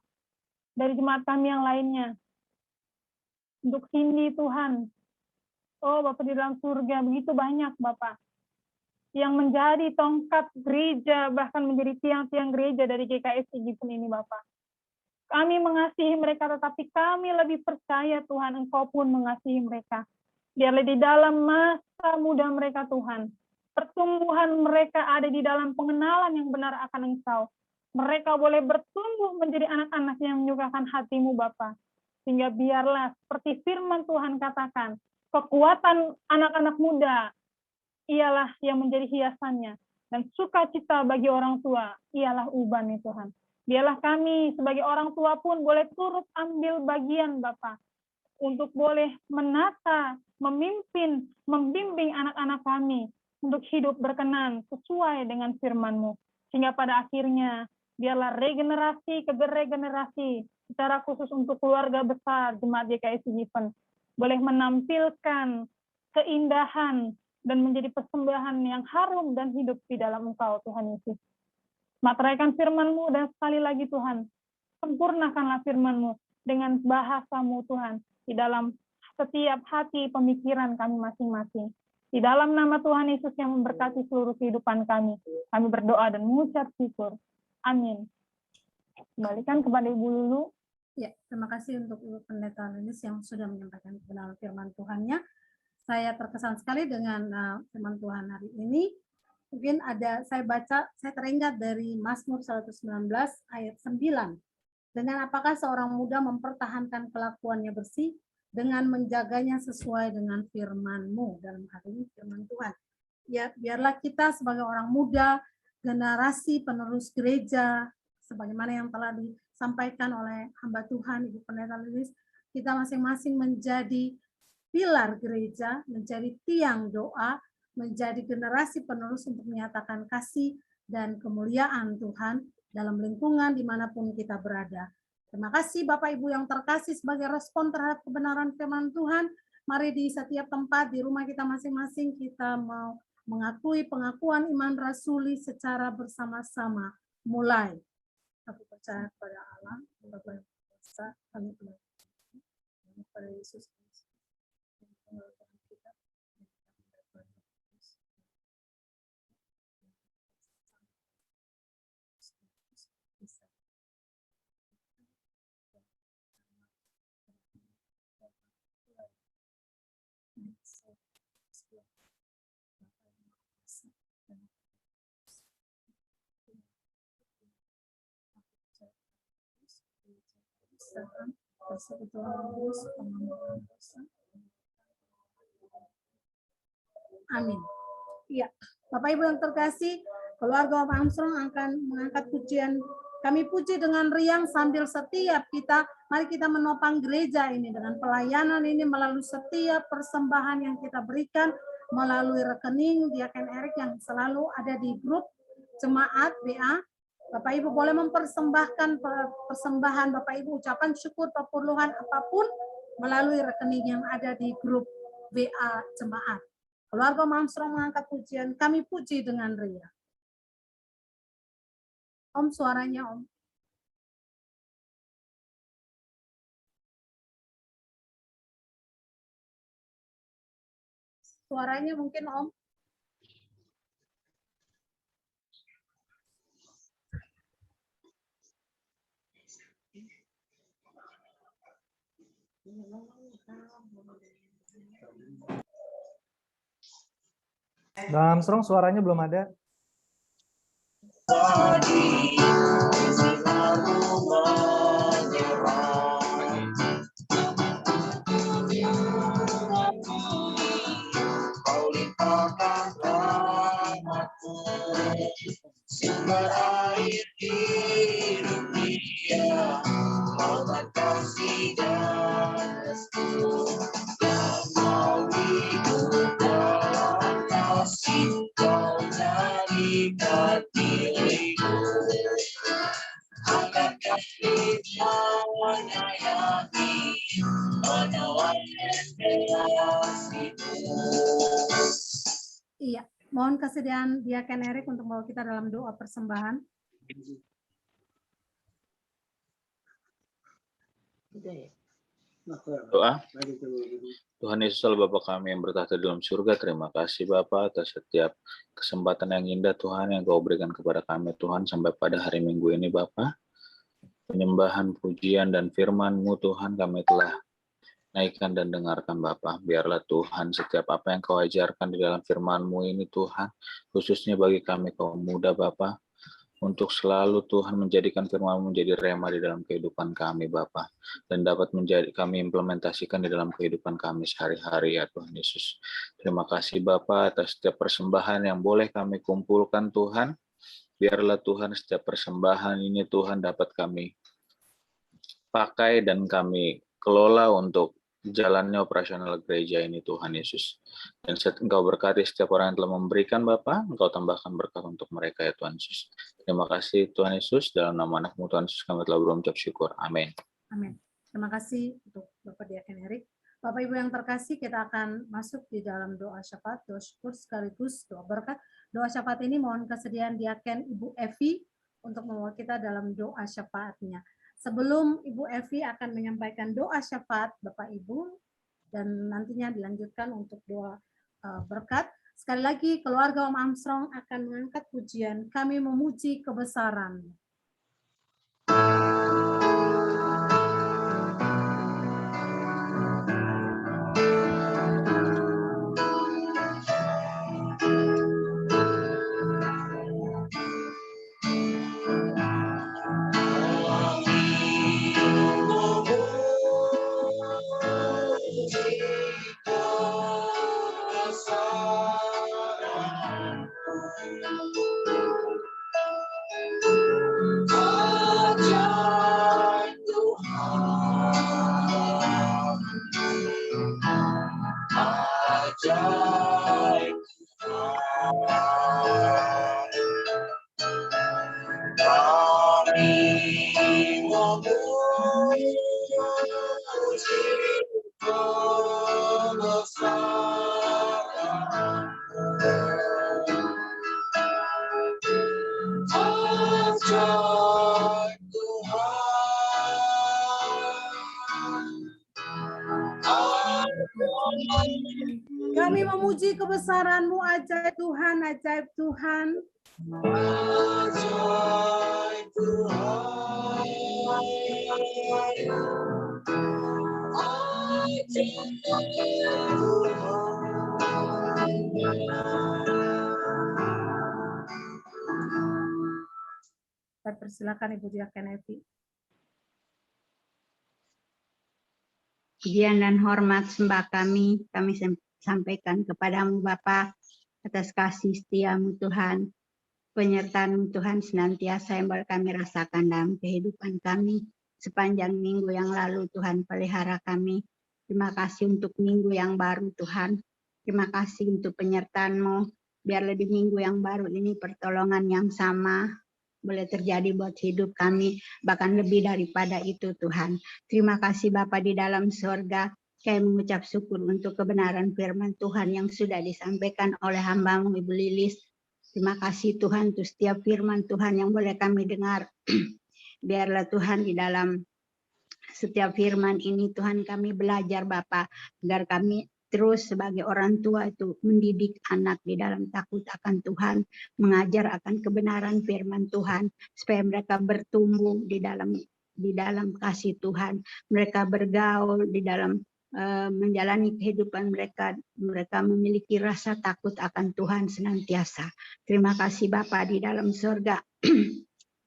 dari jemaat kami yang lainnya, untuk Cindy Tuhan. Oh Bapak di dalam surga, begitu banyak Bapak yang menjadi tongkat gereja, bahkan menjadi tiang-tiang gereja dari GKI Given ini Bapak. Kami mengasihi mereka, tetapi kami lebih percaya Tuhan, Engkau pun mengasihi mereka. Biarlah di dalam masa muda mereka Tuhan, pertumbuhan mereka ada di dalam pengenalan yang benar akan Engkau. Mereka boleh bertumbuh menjadi anak-anak yang menyukakan hati-Mu Bapa. Sehingga biarlah seperti firman Tuhan katakan, kekuatan anak-anak muda ialah yang menjadi hiasannya. Dan sukacita bagi orang tua ialah uban Tuhan. Biarlah kami sebagai orang tua pun boleh turut ambil bagian Bapa untuk boleh menata, memimpin, membimbing anak-anak kami untuk hidup berkenan sesuai dengan firman-Mu. Sehingga pada akhirnya biarlah regenerasi ke regenerasi secara khusus untuk keluarga besar Jemaat GKI Sijipen boleh menampilkan keindahan dan menjadi persembahan yang harum dan hidup di dalam Engkau Tuhan Yesus. Materaikan firman-Mu dan sekali lagi Tuhan, sempurnakanlah firman-Mu dengan bahasa-Mu Tuhan di dalam setiap hati pemikiran kami masing-masing. Di dalam nama Tuhan Yesus yang memberkati seluruh kehidupan kami berdoa dan mengucap syukur. Amin. Kembalikan kepada Ibu Lulu. Ya, terima kasih untuk Ibu Pendeta Lilis yang sudah menyampaikan kebenaran firman Tuhan-nya. Saya terkesan sekali dengan firman Tuhan hari ini. Mungkin saya teringat dari Mazmur 119 ayat 9. Dengan apakah seorang muda mempertahankan kelakuannya bersih, dengan menjaganya sesuai dengan firman-Mu, dalam hal ini firman Tuhan. Ya, biarlah kita sebagai orang muda, generasi penerus gereja, sebagaimana yang telah disampaikan oleh hamba Tuhan, Ibu Pendeta Lilis, kita masing-masing menjadi pilar gereja, menjadi tiang doa, menjadi generasi penerus untuk menyatakan kasih dan kemuliaan Tuhan dalam lingkungan dimanapun kita berada. Terima kasih Bapak Ibu yang terkasih sebagai respon terhadap kebenaran firman Tuhan. Mari di setiap tempat, di rumah kita masing-masing, kita mau mengakui pengakuan iman rasuli secara bersama-sama. Mulai. Aku percaya kepada Allah, Bapa yang kuasa, kami kepada Yesus Kristus. Amin. Ya, Bapak Ibu yang terkasih, keluarga Om Armstrong akan mengangkat pujian. Kami puji dengan riang sambil setiap mari kita menopang gereja ini dengan pelayanan ini melalui setiap persembahan yang kita berikan melalui rekening Diaken Erik yang selalu ada di grup jemaat BA. Bapak Ibu boleh mempersembahkan persembahan Bapak Ibu, ucapan syukur, perpuluhan apapun melalui rekening yang ada di grup WA jemaat. Keluarga Armstrong mengangkat pujian, kami puji dengan riang. Om, suaranya Om. Suaranya mungkin Om. Bang Armstrong suaranya belum ada. Sumber air di dunia, obat kasih dan restu, yang mau hidup dalam kasih, kau jadikan diriku, agar kita menyayangi, menawarkan kasih-Mu. Iya. Mohon kesediaan Diaken Erik untuk membawa kita dalam doa persembahan. Doa. Tuhan Yesus Allah Bapa kami yang bertahta dalam surga, terima kasih Bapa atas setiap kesempatan yang indah Tuhan yang Kau berikan kepada kami Tuhan sampai pada hari Minggu ini Bapa. penyembahan, pujian, dan firman-Mu Tuhan kami telah naikkan dan dengarkan Bapa. Biarlah Tuhan setiap apa yang Kau ajarkan di dalam firman-Mu ini Tuhan, khususnya bagi kami kaum muda Bapa, untuk selalu Tuhan menjadikan firman-Mu menjadi rema di dalam kehidupan kami Bapa, dan dapat menjadi kami implementasikan di dalam kehidupan kami sehari-hari ya Tuhan Yesus. Terima kasih Bapa atas setiap persembahan yang boleh kami kumpulkan Tuhan. Biarlah Tuhan setiap persembahan ini Tuhan dapat kami pakai dan kami kelola untuk jalannya operasional gereja ini Tuhan Yesus. Dan Engkau berkati setiap orang yang telah memberikan Bapa, Engkau tambahkan berkat untuk mereka ya Tuhan Yesus. Terima kasih Tuhan Yesus, dalam nama anak-Mu Tuhan Yesus kami telah berucap syukur. Amin. Amin. Terima kasih untuk Bapak Diaken Erik. Bapak Ibu yang terkasih, kita akan masuk di dalam doa syafaat, doa syukur sekaligus doa berkat. Doa syafaat ini mohon kesediaan Diaken Ibu Evi untuk membawa kita dalam doa syafaatnya. Sebelum Ibu Evi akan menyampaikan doa syafaat Bapak Ibu, dan nantinya dilanjutkan untuk doa berkat. Sekali lagi, keluarga Om Armstrong akan mengangkat pujian, kami memuji kebesaran. Kami memuji kebesaran-Mu, ajaib Tuhan, ajaib Tuhan. Ajaib Tuhan. Saya persilakan Ibu Diaken Evi. Pujian dan hormat sembah kami sampaikan kepadamu Bapa atas kasih setia-Mu Tuhan, penyertaan-Mu Tuhan senantiasa yang boleh kami rasakan dalam kehidupan kami sepanjang minggu yang lalu Tuhan, pelihara kami. Terima kasih untuk minggu yang baru Tuhan, terima kasih untuk penyertaan-Mu. Biarlah di minggu yang baru ini pertolongan yang sama boleh terjadi buat hidup kami, bahkan lebih daripada itu Tuhan. Terima kasih Bapa di dalam surga, kami mengucap syukur untuk kebenaran firman Tuhan yang sudah disampaikan oleh hamba-Mu Ibu Lilis. Terima kasih Tuhan untuk setiap firman Tuhan yang boleh kami dengar. Biarlah Tuhan di dalam setiap firman ini Tuhan kami belajar Bapa, agar kami terus sebagai orang tua itu mendidik anak di dalam takut akan Tuhan, mengajar akan kebenaran firman Tuhan, supaya mereka bertumbuh di dalam kasih Tuhan, mereka bergaul di dalam menjalani kehidupan mereka memiliki rasa takut akan Tuhan senantiasa. Terima kasih Bapa di dalam surga.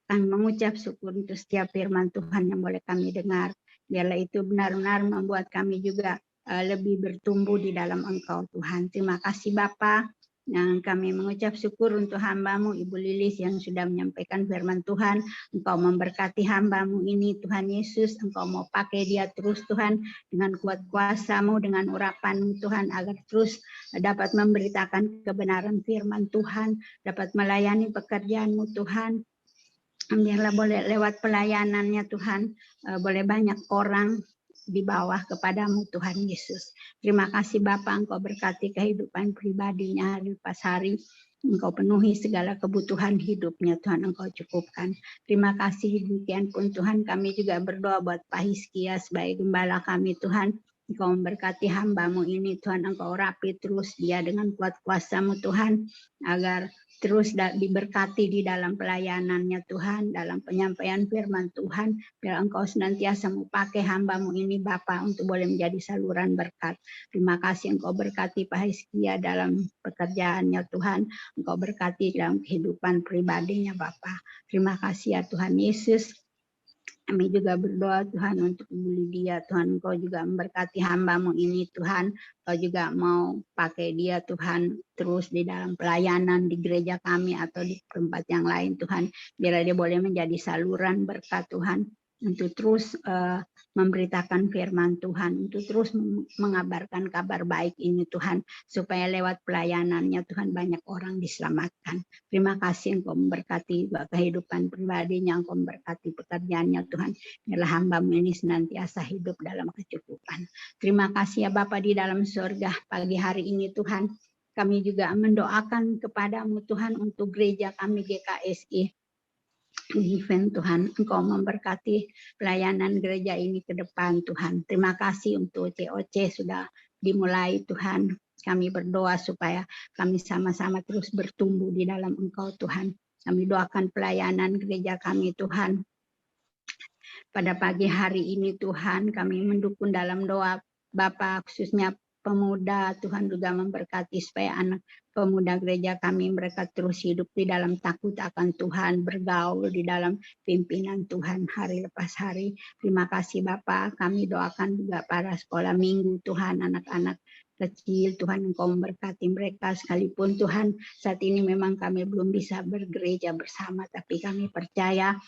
Kami mengucap syukur untuk setiap firman Tuhan yang boleh kami dengar. Biarlah itu benar-benar membuat kami juga lebih bertumbuh di dalam Engkau Tuhan. Terima kasih Bapa. Yang kami mengucap syukur untuk hamba-Mu Ibu Lilis yang sudah menyampaikan firman Tuhan. Engkau memberkati hamba-Mu ini Tuhan Yesus. Engkau mau pakai dia terus Tuhan dengan kuat kuasa-Mu, dengan urapan-Mu Tuhan, agar terus dapat memberitakan kebenaran firman Tuhan, dapat melayani pekerjaan-Mu Tuhan. Biarlah boleh lewat pelayanannya Tuhan, boleh banyak orang di bawah kepadamu Tuhan Yesus. Terima kasih Bapa, Engkau berkati kehidupan pribadinya hari pas hari. Engkau penuhi segala kebutuhan hidupnya Tuhan, Engkau cukupkan. Terima kasih, demikian pun Tuhan kami juga berdoa buat Pak Hizkia sebagai gembala kami Tuhan. Engkau memberkati hamba-Mu ini Tuhan, Engkau rapi terus dia dengan kuat kuasa-Mu Tuhan, agar terus diberkati di dalam pelayanannya Tuhan, dalam penyampaian firman Tuhan, biar Engkau senantiasa mau pakai hamba-Mu ini Bapa untuk boleh menjadi saluran berkat. Terima kasih Engkau berkati Pak Hizkia dalam pekerjaannya Tuhan, Engkau berkati dalam kehidupan pribadinya Bapa. Terima kasih ya Tuhan Yesus. Kami juga berdoa Tuhan untuk Ibu Lydia, Tuhan Engkau juga memberkati hamba-Mu ini Tuhan, Engkau juga mau pakai dia Tuhan terus di dalam pelayanan di gereja kami atau di tempat yang lain Tuhan, biar dia boleh menjadi saluran berkat Tuhan, untuk terus memberitakan firman Tuhan, untuk terus mengabarkan kabar baik ini Tuhan, supaya lewat pelayanannya Tuhan banyak orang diselamatkan. Terima kasih Engkau memberkati kehidupan pribadinya, Engkau memberkati pekerjaannya Tuhan, biarlah hamba-Mu ini senantiasa hidup dalam kecukupan. Terima kasih ya Bapa di dalam surga, pagi hari ini Tuhan, kami juga mendoakan kepadamu Tuhan untuk gereja kami GKSI Event Tuhan, Engkau memberkati pelayanan gereja ini ke depan Tuhan. Terima kasih untuk COC sudah dimulai Tuhan. Kami berdoa supaya kami sama-sama terus bertumbuh di dalam Engkau Tuhan. Kami doakan pelayanan gereja kami Tuhan. Pada pagi hari ini Tuhan, kami mendukung dalam doa Bapa, khususnya pemuda, Tuhan juga memberkati supaya anak pemuda gereja kami mereka terus hidup di dalam takut akan Tuhan, bergaul di dalam pimpinan Tuhan hari lepas hari. Terima kasih Bapa, kami doakan juga para sekolah minggu Tuhan, anak-anak kecil Tuhan Engkau memberkati mereka, sekalipun Tuhan saat ini memang kami belum bisa bergereja bersama, tapi kami percaya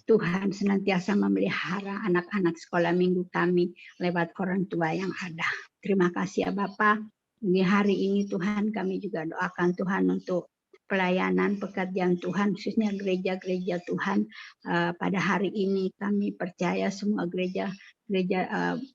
Tuhan senantiasa memelihara anak-anak sekolah minggu kami lewat orang tua yang ada. Terima kasih ya Bapa. Di hari ini Tuhan kami juga doakan Tuhan untuk pelayanan pekerjaan Tuhan, khususnya gereja-gereja Tuhan. Pada hari ini kami percaya semua gereja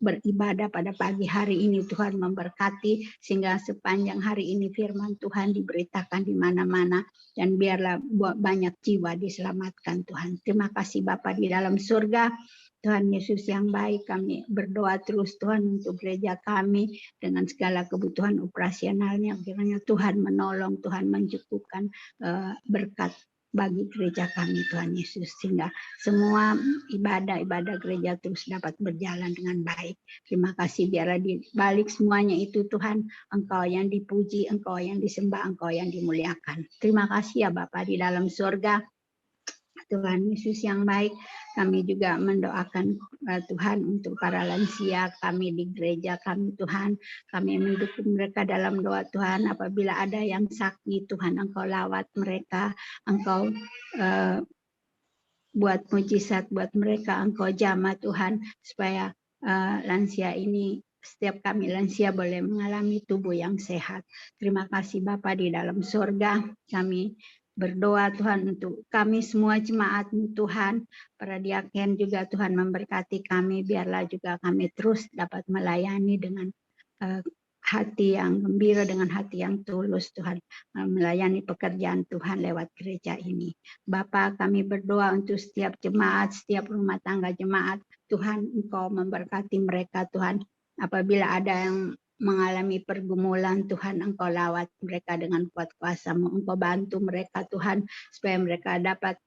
beribadah pada pagi hari ini Tuhan memberkati, sehingga sepanjang hari ini firman Tuhan diberitakan di mana-mana, dan biarlah banyak jiwa diselamatkan Tuhan. Terima kasih Bapa di dalam surga. Tuhan Yesus yang baik, kami berdoa terus Tuhan untuk gereja kami dengan segala kebutuhan operasionalnya. Kiranya Tuhan menolong, Tuhan mencukupkan berkat bagi gereja kami Tuhan Yesus, sehingga semua ibadah-ibadah gereja terus dapat berjalan dengan baik. Terima kasih, biarlah di balik semuanya itu Tuhan, Engkau yang dipuji, Engkau yang disembah, Engkau yang dimuliakan. Terima kasih ya Bapa di dalam surga. Tuhan Yesus yang baik, kami juga mendoakan Tuhan untuk para lansia kami di gereja kami Tuhan. Kami mendukung mereka dalam doa Tuhan, apabila ada yang sakit Tuhan Engkau lawat mereka, Engkau buat mujizat buat mereka, Engkau jamah Tuhan, supaya lansia ini, setiap kami lansia boleh mengalami tubuh yang sehat. Terima kasih Bapa di dalam surga, kami berdoa Tuhan untuk kami semua jemaat-Mu Tuhan, para diaken juga Tuhan memberkati kami, biarlah juga kami terus dapat melayani dengan hati yang gembira, dengan hati yang tulus Tuhan, melayani pekerjaan Tuhan lewat gereja ini. Bapa, kami berdoa untuk setiap jemaat, setiap rumah tangga jemaat, Tuhan Engkau memberkati mereka Tuhan, apabila ada yang mengalami pergumulan Tuhan, Engkau lawat mereka dengan kuat kuasa-Mu, Engkau bantu mereka Tuhan, supaya mereka dapat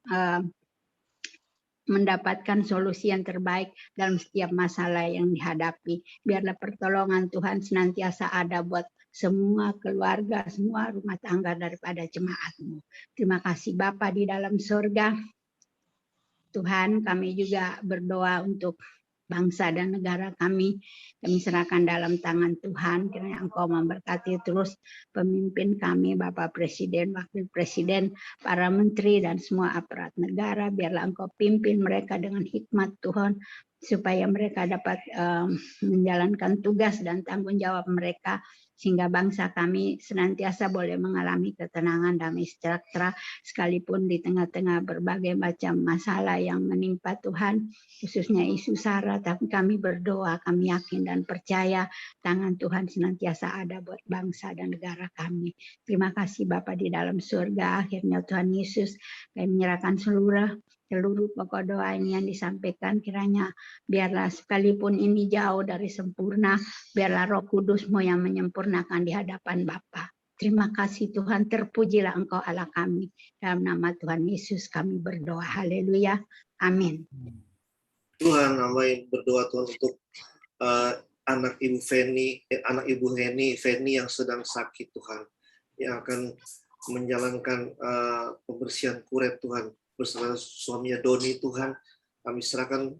mendapatkan solusi yang terbaik dalam setiap masalah yang dihadapi. Biarlah pertolongan Tuhan senantiasa ada buat semua keluarga, semua rumah tangga daripada jemaat-Mu. Terima kasih Bapa di dalam surga. Tuhan, kami juga berdoa untuk bangsa dan negara kami serahkan dalam tangan Tuhan. Kiranya Engkau memberkati terus pemimpin kami, Bapak Presiden, Wakil Presiden, para menteri dan semua aparat negara. Biarlah Engkau pimpin mereka dengan hikmat Tuhan, supaya mereka dapat menjalankan tugas dan tanggung jawab mereka, sehingga bangsa kami senantiasa boleh mengalami ketenangan, damai sejahtera, sekalipun di tengah-tengah berbagai macam masalah yang menimpa Tuhan, khususnya isu SARA. Tapi kami berdoa, kami yakin dan percaya tangan Tuhan senantiasa ada buat bangsa dan negara kami. Terima kasih Bapa di dalam surga. Akhirnya Tuhan Yesus, kami menyerahkan seluruh pokok doa ini yang disampaikan, kiranya biarlah sekalipun ini jauh dari sempurna, biarlah Roh Kudus-Mu yang menyempurnakan di hadapan Bapa. Terima kasih Tuhan, terpujilah Engkau Allah kami. Dalam nama Tuhan Yesus kami berdoa. Haleluya. Amin. Tuhan, kami berdoa Tuhan untuk anak Ibu Feni yang sedang sakit Tuhan, yang akan menjalankan pembersihan kuret Tuhan bersama suaminya Doni Tuhan. Kami serahkan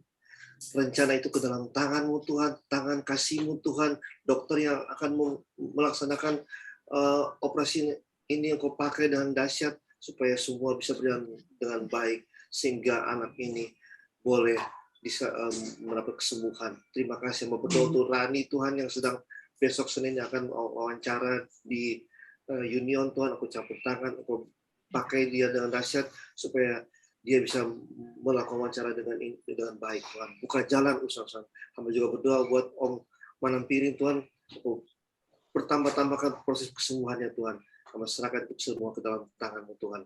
rencana itu ke dalam tangan-Mu Tuhan, tangan kasih-Mu Tuhan. Dokter yang akan melaksanakan operasi ini yang Kau pakai dengan dahsyat supaya semua bisa berjalan dengan baik sehingga anak ini boleh bisa mendapat kesembuhan. Terima kasih. Berdoa untuk Rani Tuhan yang sedang besok Senin akan wawancara di Union Tuhan. Aku campur tangan, aku pakai dia dengan dahsyat supaya dia bisa melakukan wawancara dengan baik Tuhan. Buka jalan usaha-usaha. Kami juga berdoa buat Om Manampiring Tuhan. Aku bertambah-tambahkan proses kesembuhannya Tuhan. Kami serahkan itu semua ke dalam tangan-Mu Tuhan.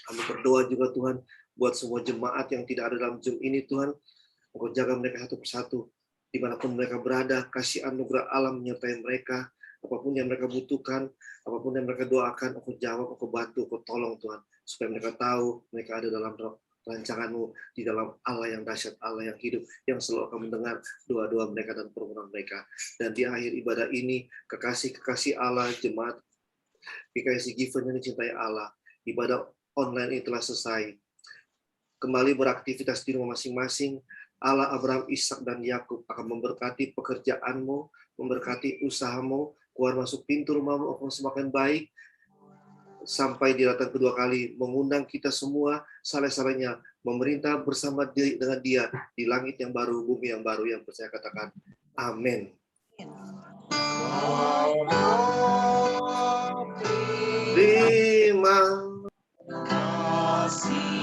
Kami berdoa juga Tuhan buat semua jemaat yang tidak ada dalam Zoom ini Tuhan. Engkau jaga mereka satu persatu. Dimanapun mereka berada, kasih anugerah Allah menyertai mereka. Apapun yang mereka butuhkan, apapun yang mereka doakan, Engkau jawab, Engkau bantu, Engkau tolong Tuhan. Supaya mereka tahu mereka ada dalam rancangan-Mu, di dalam Allah yang dahsyat, Allah yang hidup, yang selalu akan mendengar doa-doa mereka dan permohonan mereka. Dan di akhir ibadah ini, kekasih-kekasih Allah, jemaat PKSI Given yang dicintai Allah, ibadah online ini telah selesai. Kembali beraktivitas di rumah masing-masing. Allah Abraham, Ishak dan Yakub akan memberkati pekerjaanmu, memberkati usahamu, keluar masuk pintu rumahmu akan semakin baik, sampai dia datang kedua kali, mengundang kita semua saleh-salehnya memerintah bersama dengan dia di langit yang baru, bumi yang baru, yang percaya katakan amin. Terima kasih